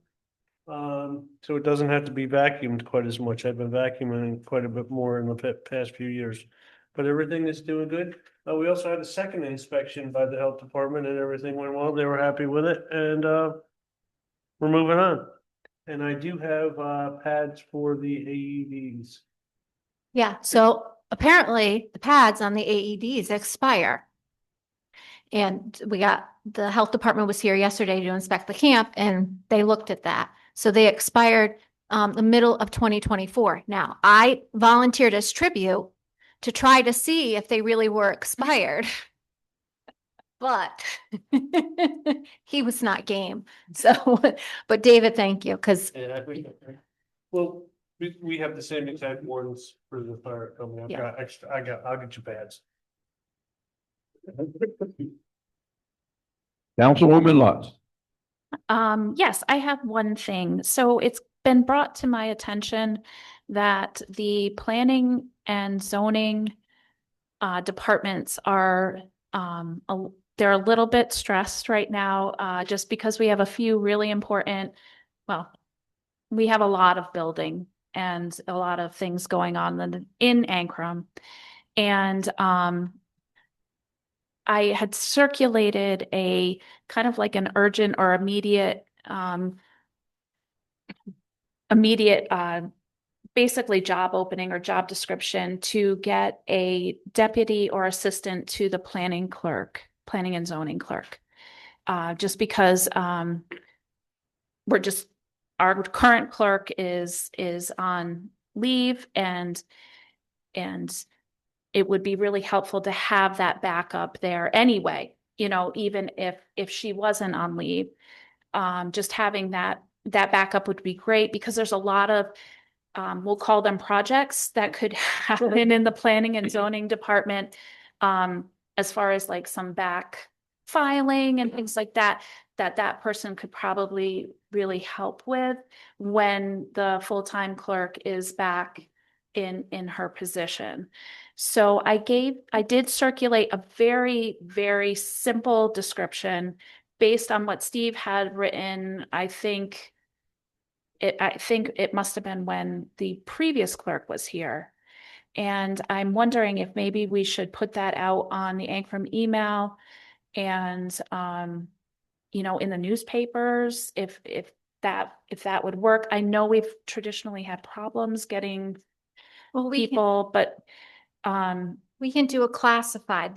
So it doesn't have to be vacuumed quite as much. I've been vacuuming quite a bit more in the past few years. But everything is doing good. We also had a second inspection by the health department and everything went well. They were happy with it and we're moving on. And I do have pads for the AEDs. Yeah, so apparently the pads on the AEDs expire. And the health department was here yesterday to inspect the camp and they looked at that. So they expired the middle of 2024. Now, I volunteered as tribute to try to see if they really were expired. But he was not game. So, but David, thank you, because Well, we have the same exact ones for the fire company. I've Yeah. got extra, I'll get you pads. Councilwoman Lutz. Yes, I have one thing. So it's been brought to my attention that the planning and zoning departments are they're a little bit stressed right now, just because we have a few really important, well, we have a lot of building and a lot of things going on in Ancrum. And I had circulated a kind of like an urgent or immediate basically job opening or job description to get a deputy or assistant to the planning and zoning clerk. Just because our current clerk is on leave and it would be really helpful to have that backup there anyway, even if she wasn't on leave. Just having that backup would be great because there's a lot of we'll call them projects that could happen in the planning and zoning department, as far as like some back filing and things like that person could probably really help with when the full-time clerk is back in her position. So I did circulate a very, very simple description based on what Steve had written. I think it must have been when the previous clerk was here. And I'm wondering if maybe we should put that out on the Ancrum email and, in the newspapers, if that would work. I know we've traditionally had problems getting people, but, we can do a classified.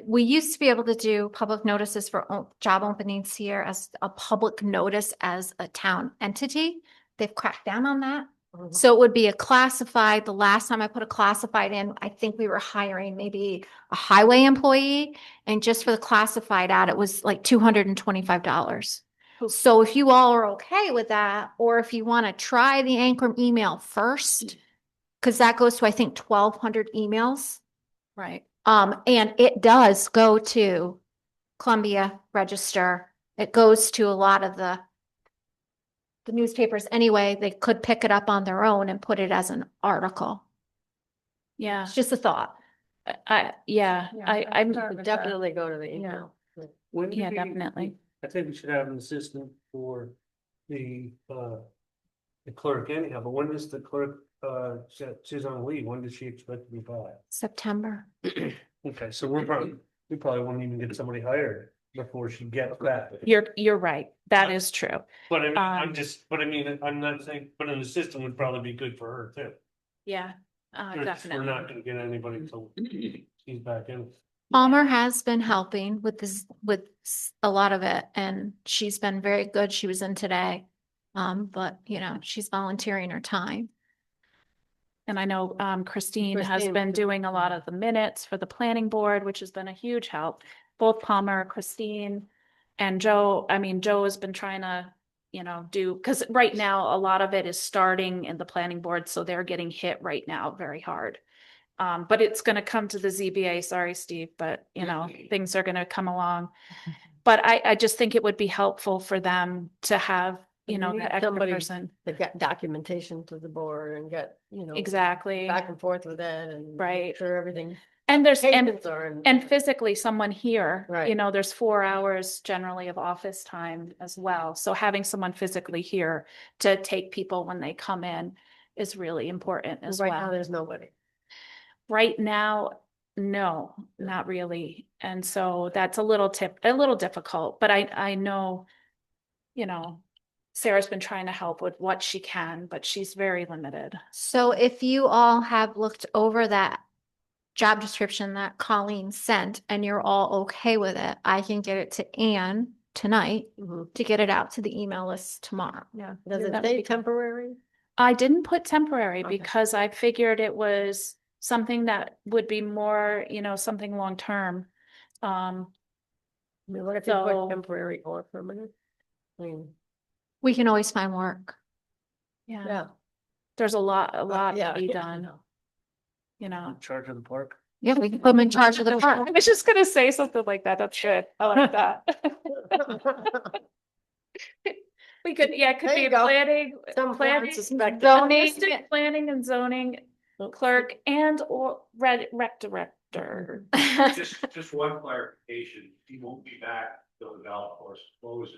We used to be able to do public notices for job openings here as a public notice as a town entity. They've cracked down on that. So it would be a classified. The last time I put a classified in, I think we were hiring maybe a highway employee. And just for the classified ad, it was like $225. So if you all are okay with that, or if you want to try the Ancrum email first, because that goes to, I think, 1,200 emails. right. And it does go to Columbia Register. It goes to a lot of the newspapers anyway. They could pick it up on their own and put it as an article. Yeah. It's just a thought. I'm Would definitely go to the email. When do Yeah, we- definitely. I think we should have an assistant for the clerk anyhow, but when is the clerk, she's on leave, when does she expect to be back? September. Okay, so we probably won't even get somebody hired before she gets back. You're right. That is true. But I'm not saying, but an assistant would probably be good for her too. Yeah, We're definitely. not gonna get anybody until she's back in. Palmer has been helping with a lot of it, and she's been very good. She was in today. But she's volunteering her time. And I know Christine has Christine. been doing a lot of the minutes for the planning board, which has been a huge help. Both Palmer, Christine, and Joe. I mean, Joe has been trying to do, because right now, a lot of it is starting in the planning board, so they're getting hit right now very hard. But it's gonna come to the ZBA, sorry, Steve, but things are gonna come along. But I just think it would be helpful for them to have, You need that extra somebody person. To get documentation to the board and get, Exactly. back and forth with it and Right. make sure everything. And there's, Patients are in. and physically someone here, Right. there's 4 hours generally of office time as well. So having someone physically here to take people when they come in is really important as Right now, well. there's nobody. Right now, no, not really. And so that's a little difficult, but I know, Sarah's been trying to help with what she can, but she's very limited. So if you all have looked over that job description that Colleen sent and you're all okay with it, I can get it to Anne tonight to get it out to the email list tomorrow. Yeah. Does it That would say be- temporary? I didn't put temporary Okay. because I figured it was something that would be more, something long-term. I mean, what if you So- put temporary or permanent? I mean, We can always find work. Yeah, yeah. there's a lot Yeah. to be done, In charge of the park. Yeah, we can put them in charge of the I park. was just gonna say something like that. That's good. I like that. We could, it could There be you go. planning, Some planning, suspect. zoning, planning and zoning clerk and or rec director. Just one clarification, he won't be back till the golf course closes,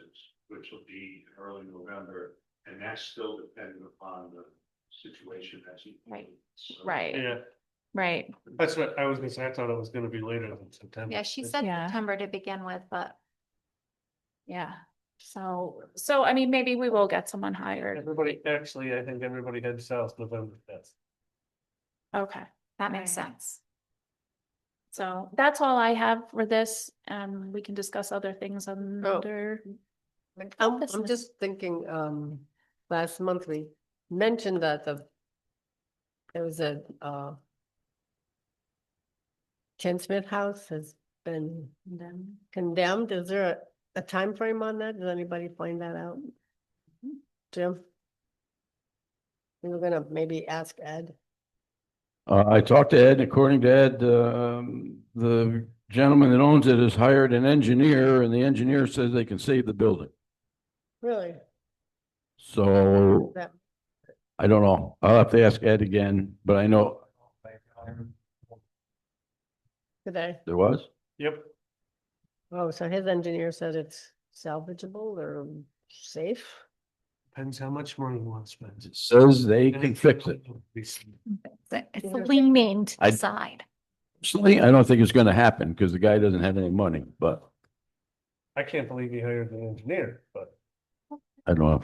which will be in early November, and that's still dependent upon the situation that's. Right. Right, Yeah, right. that's what I was gonna say. I thought it was gonna be later than September. Yeah, she said Yeah. September to begin with, but Yeah. So I mean, maybe we will get someone hired. Everybody, actually, I think everybody heads south November 5th. Okay, that makes Right. sense. so that's all I have for this. We can discuss other things Oh. under. I'm Business. just thinking, last month we mentioned that there was a, Ken Smith House has been condemned. Is there a time frame on that? Did anybody find that out? Jim? We were gonna maybe ask Ed. I talked to Ed, and according to Ed, the gentleman that owns it has hired an engineer, and the engineer says they can save the building. Really? So That, I don't know. I'll have to ask Ed again, but I know today? there was. Yep. Oh, so his engineer said it's salvageable or safe? Depends how much money you want to spend. It says they can fix it. It's Yeah. leaning to I- the side. Personally, I don't think it's gonna happen because the guy doesn't have any money, but I can't believe he hired an engineer, but I don't know.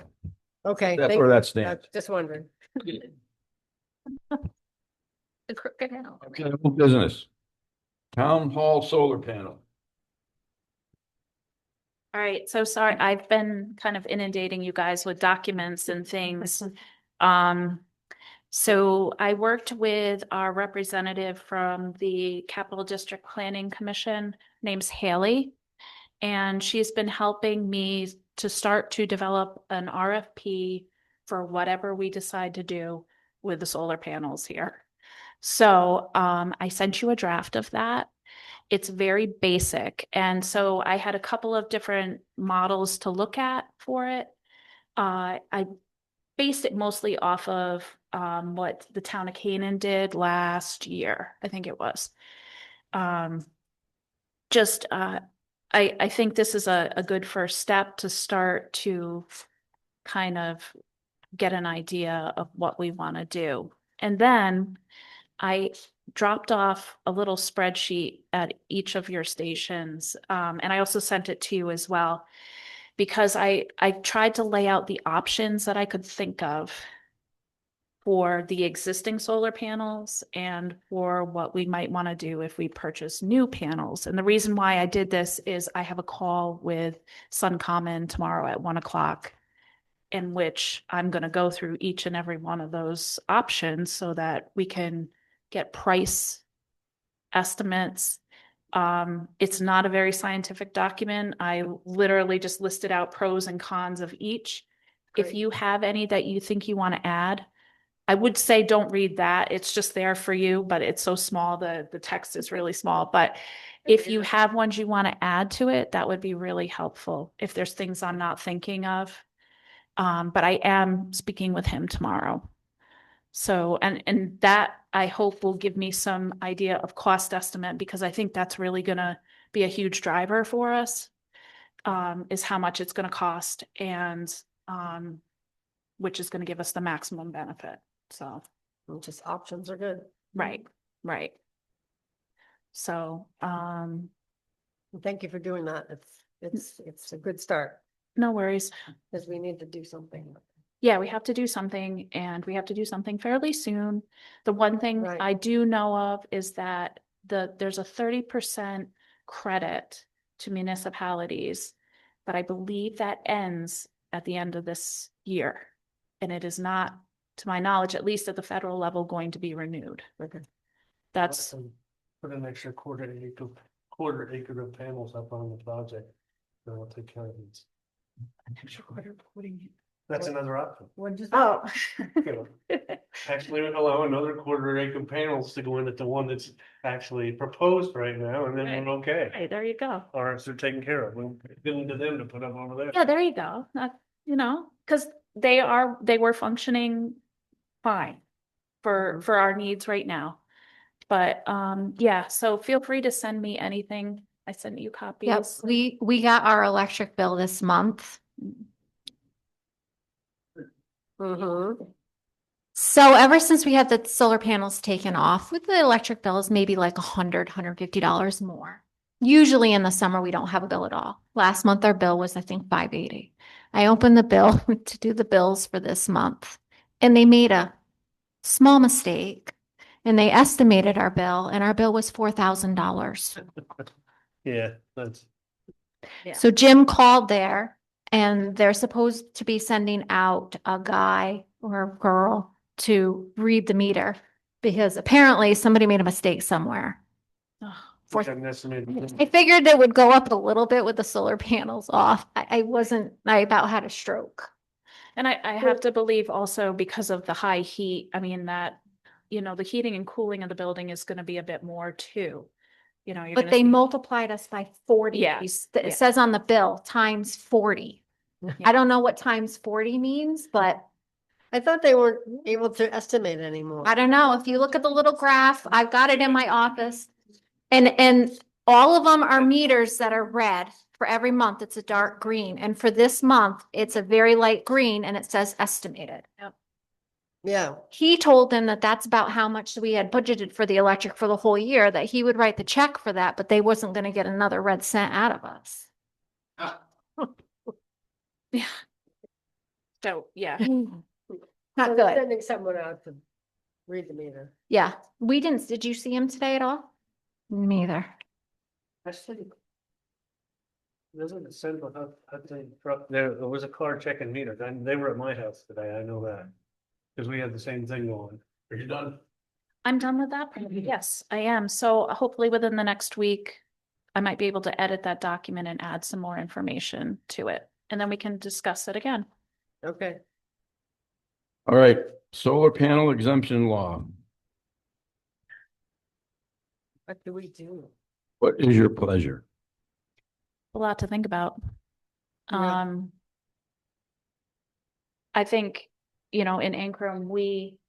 Okay. That's thank where you. that stands. Just wondering. The crooked hill. Okay, new business. Town hall solar panel. All right, so sorry, I've been kind of inundating you guys with documents and things. So I worked with our representative from the Capital District Planning Commission, name's Haley. And she's been helping me to start to develop an RFP for whatever we decide to do with the solar panels here. So I sent you a draft of that. It's very basic. And so I had a couple of different models to look at for it. I based it mostly off of what the town of Canaan did last year, I think it was. I think this is a good first step to start to kind of get an idea of what we want to do. And then I dropped off a little spreadsheet at each of your stations. And I also sent it to you as well, because I tried to lay out the options that I could think of for the existing solar panels and for what we might want to do if we purchase new panels. And the reason why I did this is I have a call with SunCommon tomorrow at 1:00, in which I'm going to go through each and every one of those options so that we can get price estimates. It's not a very scientific document. I literally just listed out pros and cons of each. if Great. you have any that you think you want to add, I would say don't read that. It's just there for you, but it's so small, the text is really small. But if you have ones you want to add to it, that would be really helpful if there's things I'm not thinking of. But I am speaking with him tomorrow. So, and that I hope will give me some idea of cost estimate, because I think that's really gonna be a huge driver for us. Is how much it's gonna cost, and which is gonna give us the maximum benefit. So, Just options are good. right, right. So, Thank you for doing that. It's a good start, no worries. because we need to do something. Yeah, we have to do something, and we have to do something fairly soon. The one thing Right. I do know of is that there's a 30% credit to municipalities, but I believe that ends at the end of this year. And it is not, to my knowledge, at least at the federal level, going to be renewed. Okay. That's, Put an extra quarter acre of panels up on the project. Then we'll take care of it. That's another option. Oh. You know, Actually, allow another quarter acre panels to go in at the one that's actually proposed right now, and then we're okay. hey, there you go. Or if they're taken care of, we'll give them to them to put up over there. Yeah, there you go. Because they were functioning fine for our needs right now. But yeah, so feel free to send me anything. I sent you copies. Yep, we got our electric bill this month. Mm-hmm. So ever since we had the solar panels taken off, with the electric bills, maybe like $150 more. Usually in the summer, we don't have a bill at all. Last month, our bill was, I think, $580. I opened the bill to do the bills for this month, and they made a small mistake, and they estimated our bill, and our bill was $4,000. Yeah, that's. Yeah. So Jim called there, and they're supposed to be sending out a guy or a girl to read the meter, because apparently somebody made a mistake somewhere. Ugh. For- Which I'm estimating. I figured it would go up a little bit with the solar panels off. I about had a stroke. And I have to believe also because of the high heat, I mean that, the heating and cooling of the building is gonna be a bit more too. You're But gonna they see- multiplied us by 40. Yeah, It yeah. says on the bill times 40. I don't know what times 40 means, but I thought they weren't able to estimate anymore. I don't know. If you look at the little graph, I've got it in my office. And all of them are meters that are red. For every month, it's a dark green. And for this month, it's a very light green, and it says estimated. Yeah, He told them that that's about how much we had budgeted for the electric for the whole year, that he would write the check for that, but they wasn't gonna get another red cent out of us. Yeah. So, yeah. so Not they're good. sending someone out to read the meter. Yeah, we didn't, did you see him today at all? Me either. Actually. Doesn't it send, I think, there was a car checking meters, and they were at my house today, I know that. Cause we had the same thing going. Are you done? I'm done with that. Yes, I am. So hopefully within the next week, I might be able to edit that document and add some more information to it. And then we can discuss it again. Okay. All right, solar panel exemption law. What do we do? What is your pleasure? A lot to think about. Yeah. I think, in Ankrum, we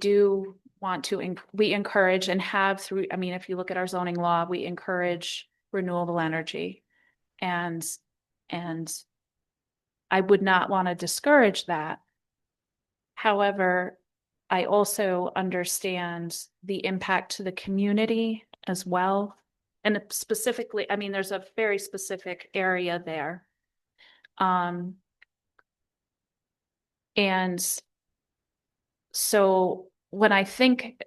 do want to, we encourage and have through, I mean, if you look at our zoning law, we encourage renewable energy. And I would not want to discourage that. However, I also understand the impact to the community as well. And specifically, I mean, there's a very specific area there. And so when I think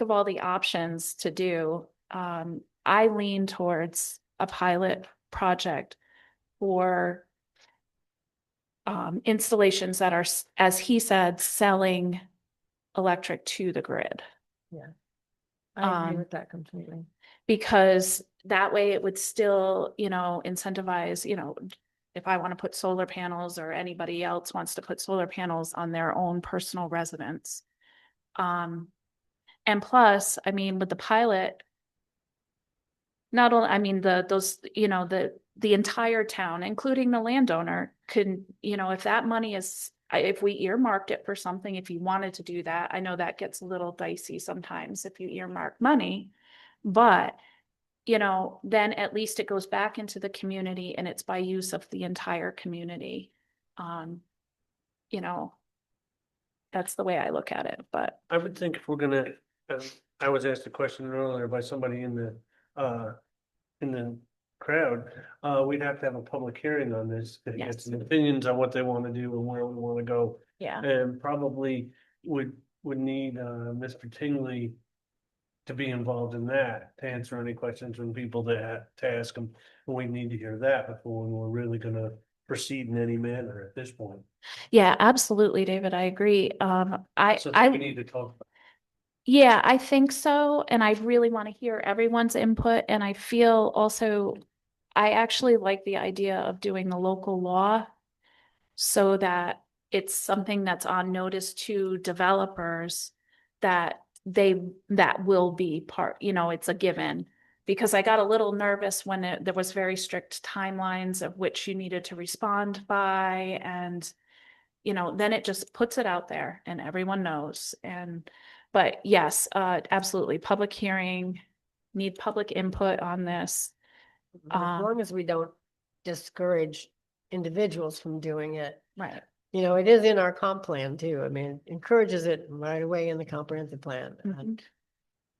of all the options to do, I lean towards a pilot project for installations that are, as he said, selling electric to the grid. I agree with that completely. Because that way it would still, incentivize, if I want to put solar panels or anybody else wants to put solar panels on their own personal residence. And plus, I mean, with the pilot, not only, I mean, those, you know, the entire town, including the landowner, could, you know, if that money is, if we earmarked it for something, if you wanted to do that, I know that gets a little dicey sometimes if you earmark money, but you know, then at least it goes back into the community and it's by use of the entire community. You know, that's the way I look at it, but I would think if we're gonna, I was asked a question earlier by somebody in the crowd, we'd have to have a public hearing on this to get Yes. some opinions on what they want to do and where we want to go. yeah, And probably would need, Mr. Tingley to be involved in that, to answer any questions from people to ask them. And we need to hear that before we're really gonna proceed in any manner at this point. yeah, absolutely, David, I agree. So I we need to talk. Yeah, I think so. And I really want to hear everyone's input. And I feel also, I actually like the idea of doing the local law so that it's something that's on notice to developers that that will be part, you know, it's a given. Because I got a little nervous when there was very strict timelines of which you needed to respond by. And, you know, then it just puts it out there and everyone knows. But yes, absolutely. Public hearing, need public input on this. As long as we don't discourage individuals from doing it. Right. You know, it is in our comp plan too. I mean, it encourages it right away in the comprehensive plan. Mhm. And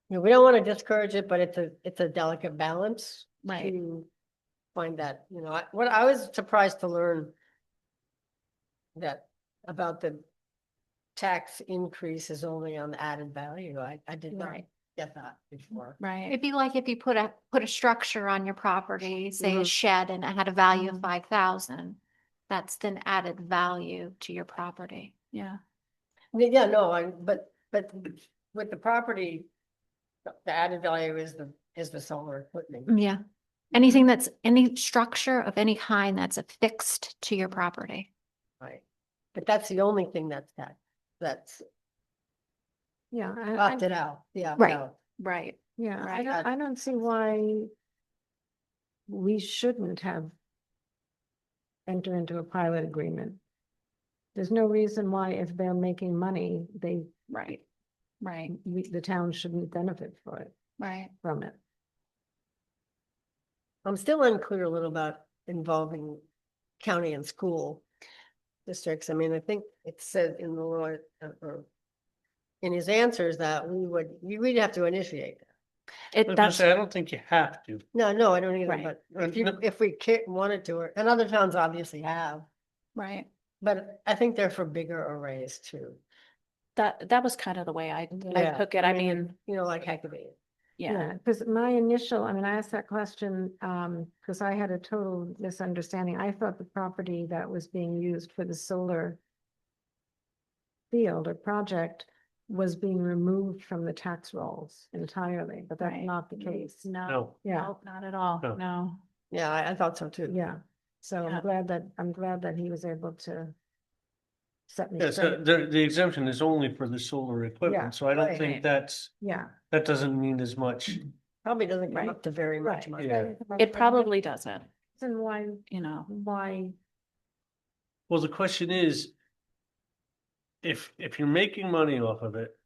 you know, we don't want to discourage it, but it's a delicate balance. Right. To find that, you know, what I was surprised to learn that about the tax increase is only on the added value. I did not Right. get that before. Right. It'd be like if you put a structure on your property, say a Mhm. shed, and it had a value of Mhm. 5,000. That's then added value to your property. Yeah. Yeah, no, but with the property, the added value is the solar equipment. Yeah. Anything that's any structure of any kind that's affixed to your property. Right. But that's the only thing that's Yeah, opted out, yeah. Right. Right. yeah, Right. I don't see why we shouldn't have enter into a pilot agreement. There's no reason why if they're making money, Right. Right. the town shouldn't benefit Right. from it. I'm still unclear a little about involving county and school districts. I mean, I think it said in the law, or in his answers that we'd have to initiate. I was gonna That's say, I don't think you have to. No, I don't either, Right. but if we wanted to, and other towns obviously have, right. but I think they're for bigger arrays too. That was kind of the way I Yeah, took it. I mean, You know, like Hackabee. yeah. Because my initial, I mean, I asked that question, because I had a total misunderstanding. I thought the property that was being used for the solar field or project was being removed from the tax rolls entirely, but that's Right. not the case. No, No, Yeah, no, not at all. No. No. Yeah, I thought so too. yeah. So Yeah. I'm glad that he was able to set me yeah, so straight. the exemption is only for the solar Yeah, equipment, so I don't right. think Yeah. that doesn't mean as much. Probably doesn't come Right. up to very much Right. money. Yeah. It probably doesn't, And you know. why, Well, the question is, if you're making money off of it,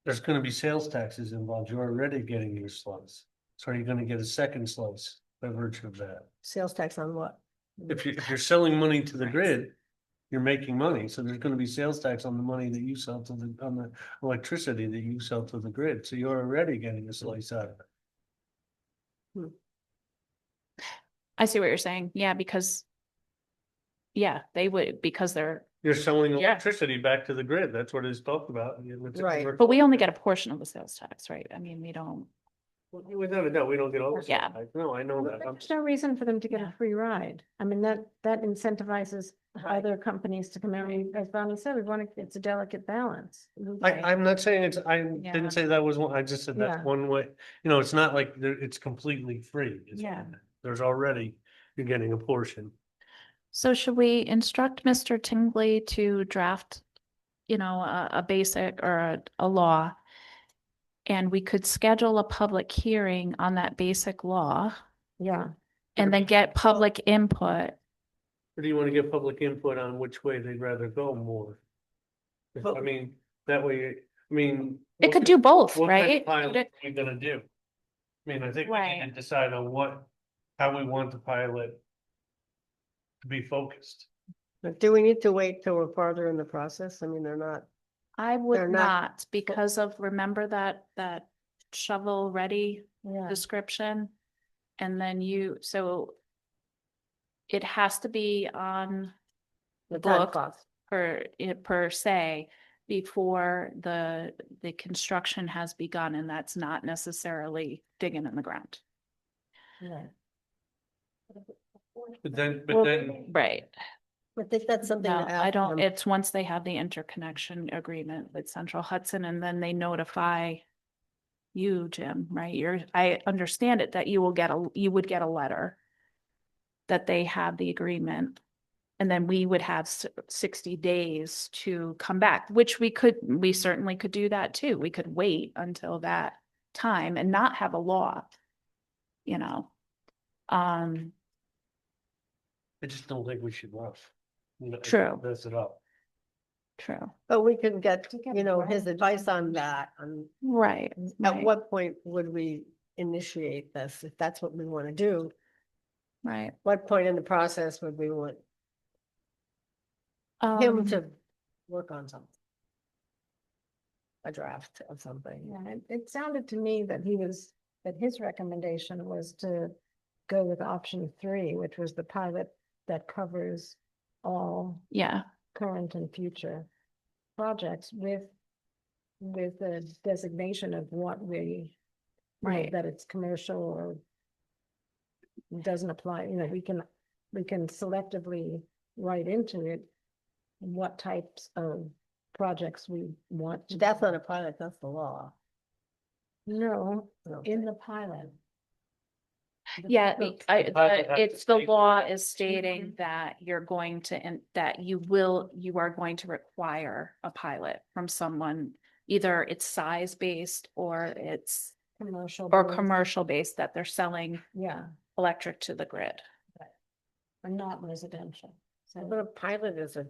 there's gonna be sales taxes involved. You're already getting your slice. So are you gonna get a second slice by virtue of that? Sales tax on what? If you're selling money to the grid, you're making money, so there's gonna be sales tax on the money that you sell on the electricity that you sell to the grid, so you're already getting a slice out of it. I see what you're saying. Yeah, because yeah, they would, because they're, You're selling Yeah. electricity back to the grid, that's what it's talked about. Right. but we only get a portion of the sales tax, right? I mean, we don't. Without a doubt, we don't get all the Yeah. sales tax. No, I know that. there's no reason for them to get Yeah. a free ride. I mean, that incentivizes Right. other companies to come in. As Bonnie said, it's a delicate balance. I'm not saying I Yeah. didn't say that was one, I just said that's Yeah. one way, it's not like it's completely free. Yeah. There's already, you're getting a portion. So should we instruct Mr. Tingley to draft, a basic or a law? And we could schedule a public hearing on that basic law Yeah, and then get public input. Or do you want to get public input on which way they'd rather go more? I mean, that way, I mean. It could do both, What kind of right? pilot are we gonna do? I mean, I think we need to Right. decide on how we want the pilot to be focused. But do we need to wait till we're farther in the process? I mean, they're not, I They're would not- not because of, remember that shovel ready yeah. description? And then so it has to be on the time book clock. per se before the construction has begun, and that's not necessarily digging in the ground. Right. But then, Right. I think that's something No, to I ask don't, them. it's once they have the interconnection agreement with Central Hudson and then they notify you, Jim, right? I understand it that you would get a letter that they have the agreement. And then we would have 60 days to come back, which we certainly could do that too. We could wait until that time and not have a law, I just don't think we should rush. True. Mess it up. True. But we can get, We can his write advice on that, on Right. at Right. what point would we initiate this, if that's what we want to do? Right. What point in the process would we want him to work on something? A draft of something. Yeah, it sounded to me that that his recommendation was to go with option 3, which was the pilot that covers all Yeah. current and future projects with the designation of what we, Right. that it's commercial or doesn't apply, we can selectively write into it what types of projects we want to. That's not a pilot, that's the law. No, No. in the pilot. Yeah, the pilot has to it's the state law that. is stating that you're going to, and that you are going to require a pilot from someone, either it's size based or it's, Commercial. or based. commercial based, that they're selling Yeah, electric to the grid. or not residential. But So, a pilot is a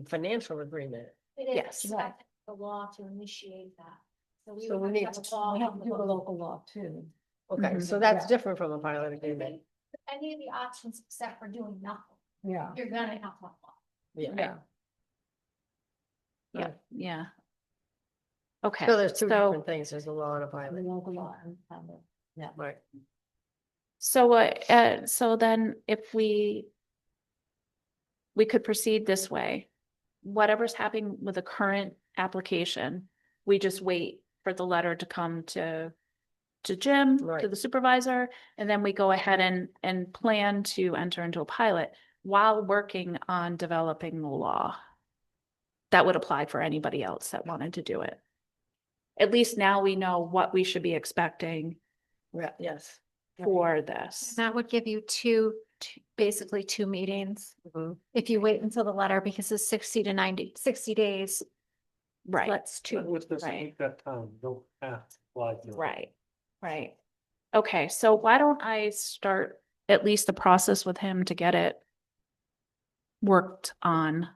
financial agreement. Yes. Expect the law to initiate that. So we So would we have to need have a law we have on to the do a books. local law too. Okay, Mhm. so that's Yeah. different from a pilot agreement. Any of the options except for doing nothing, Yeah. you're gonna have one law. Yeah. Yeah. Yeah, yeah. Okay. So there's two so- different things. There's a law and a The pilot. local law and pilot. Yeah. Right. So then if we could proceed this way, whatever's happening with the current application, we just wait for the letter to come to Jim, to Right. the supervisor, and then we go ahead and plan to enter into a pilot while working on developing the law. That would apply for anybody else that wanted to do it. At least now we know what we should be expecting Yeah, yes. for this. That would give you basically two meetings. Mhm. If you wait until the letter, because it's 60 days. Right, That's two. With this, Right. take that time, don't have to fly through it. right, right. Okay, so why don't I start at least the process with him to get it worked on?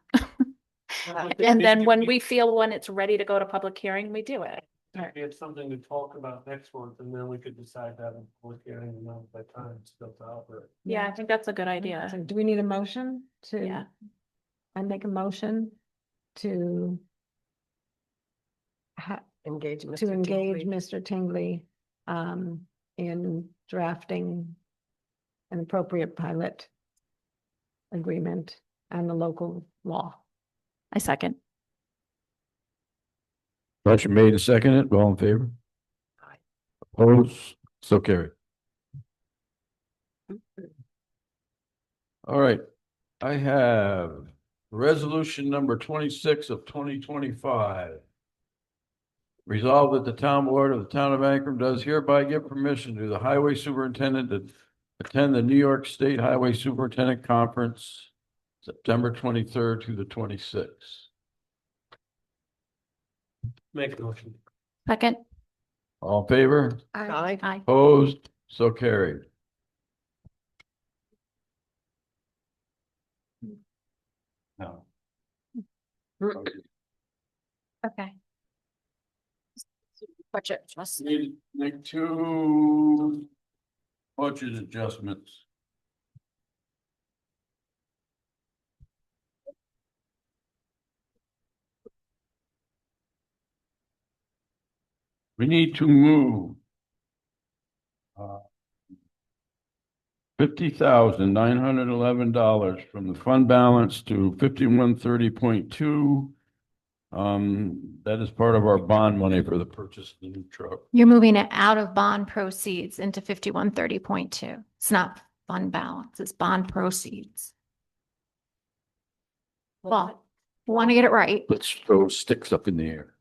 And then when we feel when it's ready to go to public hearing, we do it. We had something to talk about next month, and then we could decide that in public hearing, and not by time it's built out, but. Yeah, I think that's a good idea. So do we need a motion to? Yeah. I make a motion to Engage. to Mr. engage Tingley. Mr. Tingley in drafting an appropriate pilot agreement and the local law. I second. Motion made and seconded, all in favor? Aye. Opposed, so carried. All right, I have resolution number 26 of 2025. Resolved that the town board of the town of Akron does hereby give permission to the highway superintendent to attend the New York State Highway Superintendent Conference, September 23rd to the 26th. Make a motion. Second, All in favor? Aye. aye. Opposed? So carried. No. Okay. Budget adjustment. Need to make two budget adjustments. We need to move $50,911 from the fund balance to 5130.2. That is part of our bond money for the purchase of the new truck. You're moving it out of bond proceeds into 5130.2. It's not fund balance, it's bond proceeds. Well, want to get it right. Let's throw sticks up in the air.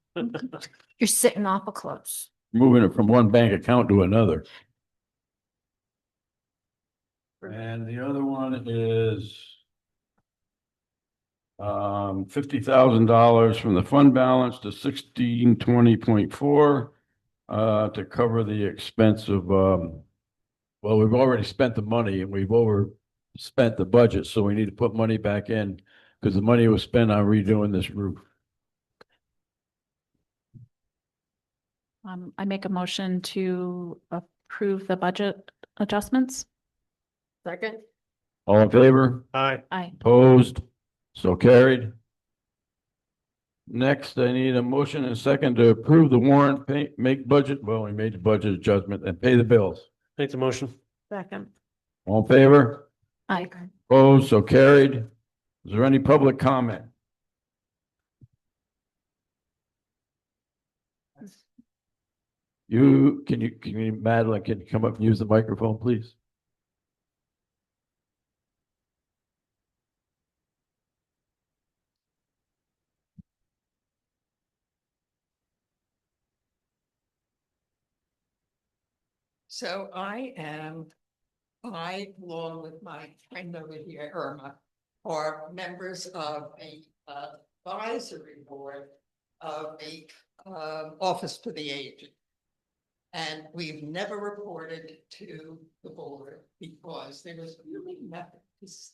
You're sitting awful close. Moving it from one bank account to another. And the other one is $50,000 from the fund balance to 1620.4 to cover the expense of well, we've already spent the money and we've overspent the budget, so we need to put money back in because the money was spent on redoing this roof. I make a motion to approve the budget adjustments. Second? All in favor? Aye. Aye. Opposed? So carried. Next, I need a motion and a second to approve the warrant, make budget, well, we made the budget adjustment and pay the bills. Make the motion. Second. All in favor? Aye. Opposed? So carried. Is there any public comment? Can you, Madeline, can you come up and use the microphone, please? So I, along with my friend over here, Irma, are members of a advisory board of a Office for the Aged. And we've never reported to the board because there was really nothing to see.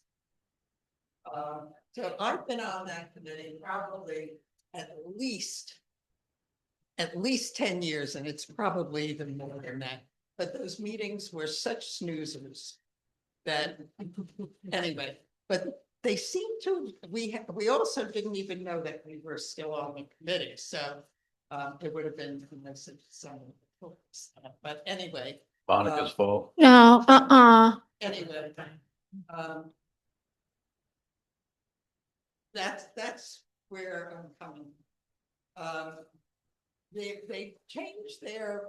So I've been on that committee probably at least 10 years, and it's probably even more than that. But those meetings were such snoozers that, anyway, but they seem to, we also didn't even know that we were still on the committee, so it would have been a message to someone. But anyway. Monica's fault. No, Anyway, that's where I'm coming. They changed the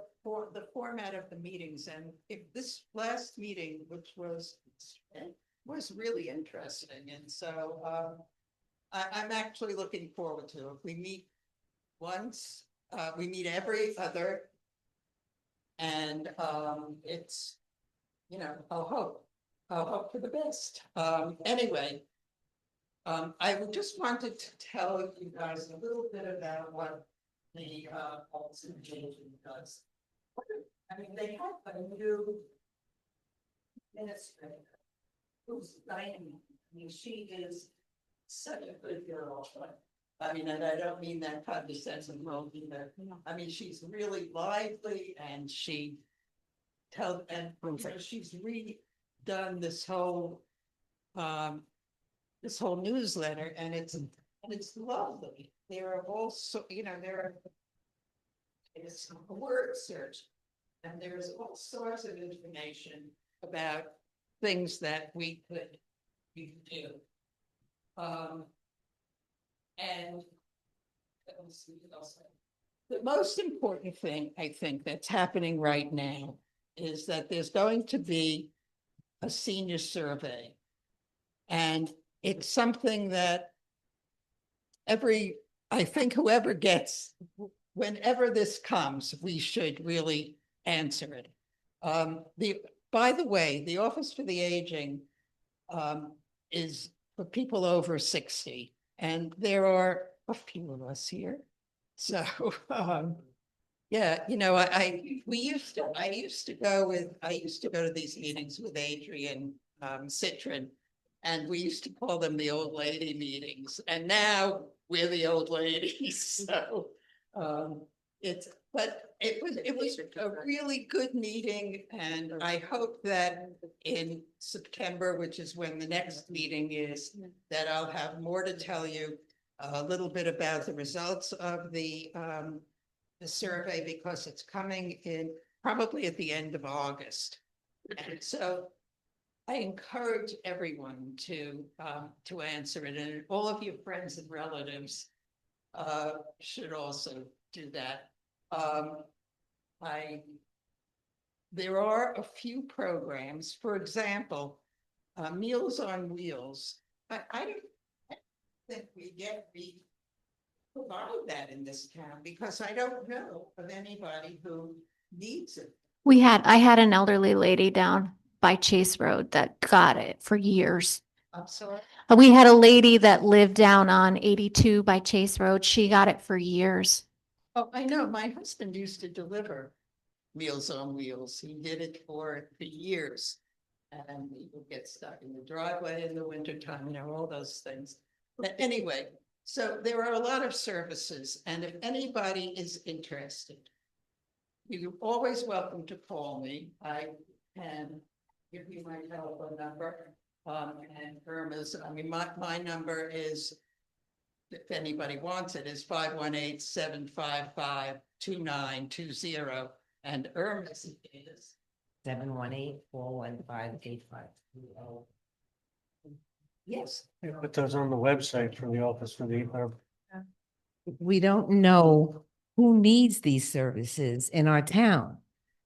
format of the meetings, and if this last meeting, which was really interesting, and so I'm actually looking forward to it. We meet once, we meet every other, and it's, you know, I'll hope for the best. Anyway, I just wanted to tell you guys a little bit about what the Office of Aging does. I mean, they have a new administrator who's Diane. I mean, she is such a good girl. I mean, and I don't mean that condescending either. I mean, she's really lively, and she tells, and you know, she's redone this whole newsletter, and it's lovely. There are also, you know, it's a word search, and there's all sorts of information about things that we could do. And let's see what else. The most important thing I think that's happening right now is that there's going to be a senior survey, and it's something that I think whoever gets, whenever this comes, we should really answer it. by the way, the Office for the Aging is for people over 60, and there are a few of us here. So, yeah, you know, I used to go to these meetings with Adrian Citron, and we used to call them the old lady meetings, and now we're the old ladies. So, it was a really good meeting, and I hope that in September, which is when the next meeting is, that I'll have more to tell you, a little bit about the results of the survey, because it's coming in probably at the end of August. And so I encourage everyone to answer it, and all of your friends and relatives should also do that. There are a few programs, for example, Meals on Wheels. I don't think we provide that in this town, because I don't know of anybody who needs it. I had an elderly lady down by Chase Road that got it for years. I'm sorry. We had a lady that lived down on 82 by Chase Road. She got it for years. Oh, I know. My husband used to deliver Meals on Wheels. He did it for years. And he would get stuck in the driveway in the wintertime, you know, all those things. But anyway, so there are a lot of services, and if anybody is interested, you're always welcome to call me. I can give you my telephone number. And Irma's, I mean, my number is, if anybody wants it, is 518-755-2920. And Irma's is 718-415-8520. yes. Put those on the website for the Office for the. We don't know who needs these services in our town.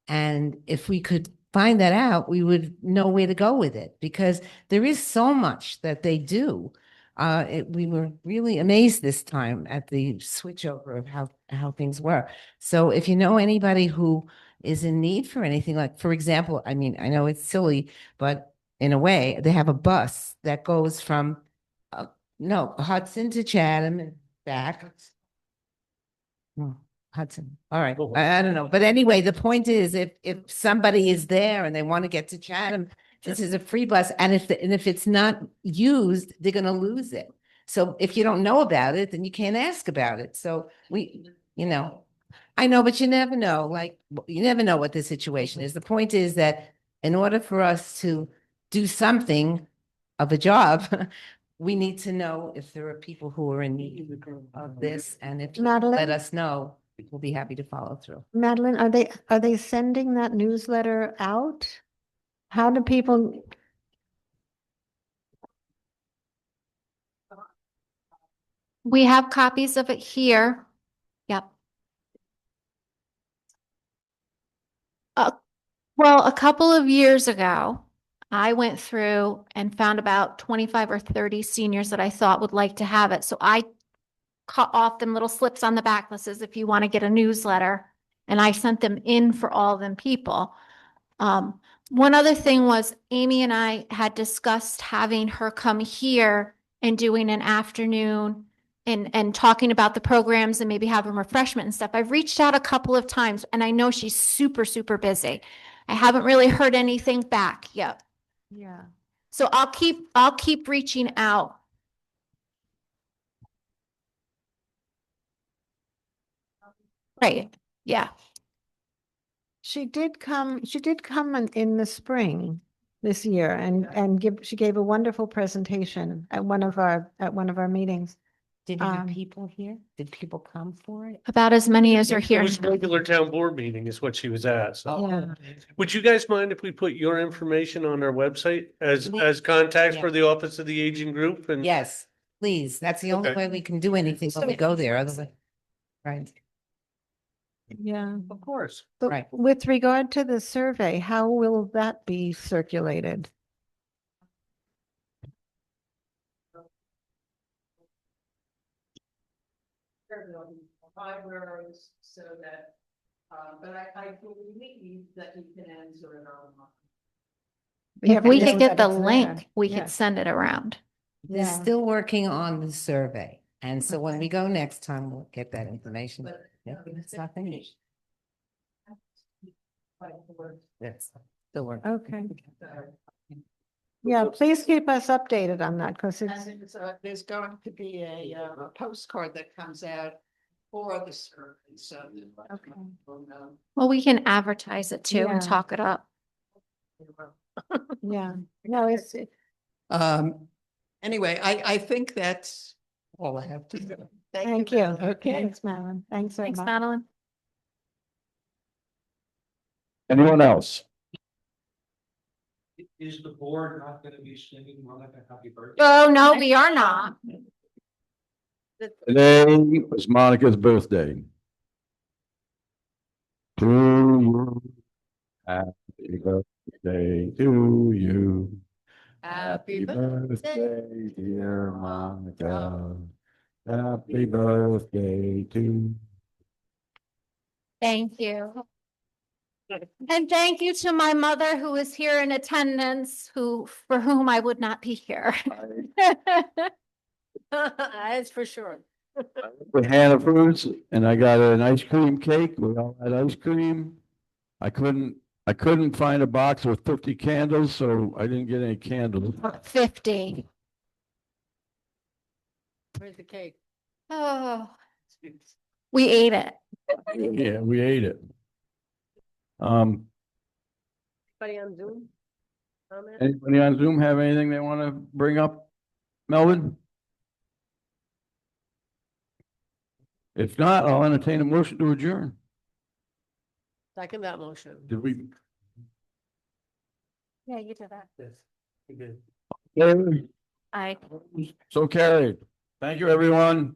And if we could find that out, we would know where to go with it, because there is so much that they do. We were really amazed this time at the switchover of how things were. So if you know anybody who is in need for anything, like, for example, I mean, I know it's silly, but in a way, they have a bus that goes from Hudson to Chatham and back. Hudson. All right. I don't know. But anyway, the point is, if somebody is there and they want to get to Chatham, this is a free bus. And if it's not used, they're going to lose it. So if you don't know about it, then you can't ask about it. So I know, but you never know. Like, you never know what the situation is. The point is that in order for us to do something of a job, we need to know if there are people who are in need of this, and if you Madeline? let us know, we'll be happy to follow through. Madeline, are they sending that newsletter out? How do people? We have copies of it here. Yep. Well, a couple of years ago, I went through and found about 25 or 30 seniors that I thought would like to have it. So I cut off them little slips on the back that says, if you want to get a newsletter, and I sent them in for all them people. One other thing was Amy and I had discussed having her come here and doing an afternoon and talking about the programs and maybe having refreshment and stuff. I've reached out a couple of times and I know she's super, super busy. I haven't really heard anything back yet. Yeah. So I'll keep reaching out. Right. Yeah. She did come in the spring this year and she gave a wonderful presentation at one of our meetings. Did you have people here? Did people come for it? About as many as are It here. was a regular town board meeting is what she was at. So Yeah. would you guys mind if we put your information on our website as contacts for the Office of the Aging Group? And Yes, please. That's the only Okay. way we can do anything when we go there, otherwise. Right. Yeah. of course. But Right. with regard to the survey, how will that be circulated? Libraries, so that, but I believe that you can answer it online. If we could know get that the it's link, there. we Yeah. could send it around. They're Yeah. still working on the survey. And so when we go next time, we'll get that information. Yeah, it's not finished. That's still working. Okay. Yeah, please keep us updated on that because it's, And there's going to be a postcard that comes out for the survey, so. Okay. We'll know. Well, we can advertise it too Yeah. and talk it up. yeah, no, it's, Anyway, I think that's all I have to say. thank you. Okay. Thanks, Madeline. Thanks very Thanks, much. Madeline. Anyone else? Is the board not gonna be singing Monica happy birthday? Oh, no, we are not. Today was Monica's birthday. To you. Happy birthday to you. Happy birthday, dear Monica. Happy birthday to. Thank you. And thank you to my mother who is here in attendance, for whom I would not be here. That's for sure. With Hannah Foods, and I got an ice cream cake. We all had ice cream. I couldn't find a box with 50 candles, so I didn't get any candles. 50. Where's the cake? Oh, we ate it. Yeah, we ate it. Anybody on Zoom? Comment? Anybody on Zoom have anything they want to bring up? Melvin? If not, I'll entertain a motion to adjourn. Second that motion. Did we? Yeah, you did that. Carried? I. So carried. Thank you, everyone.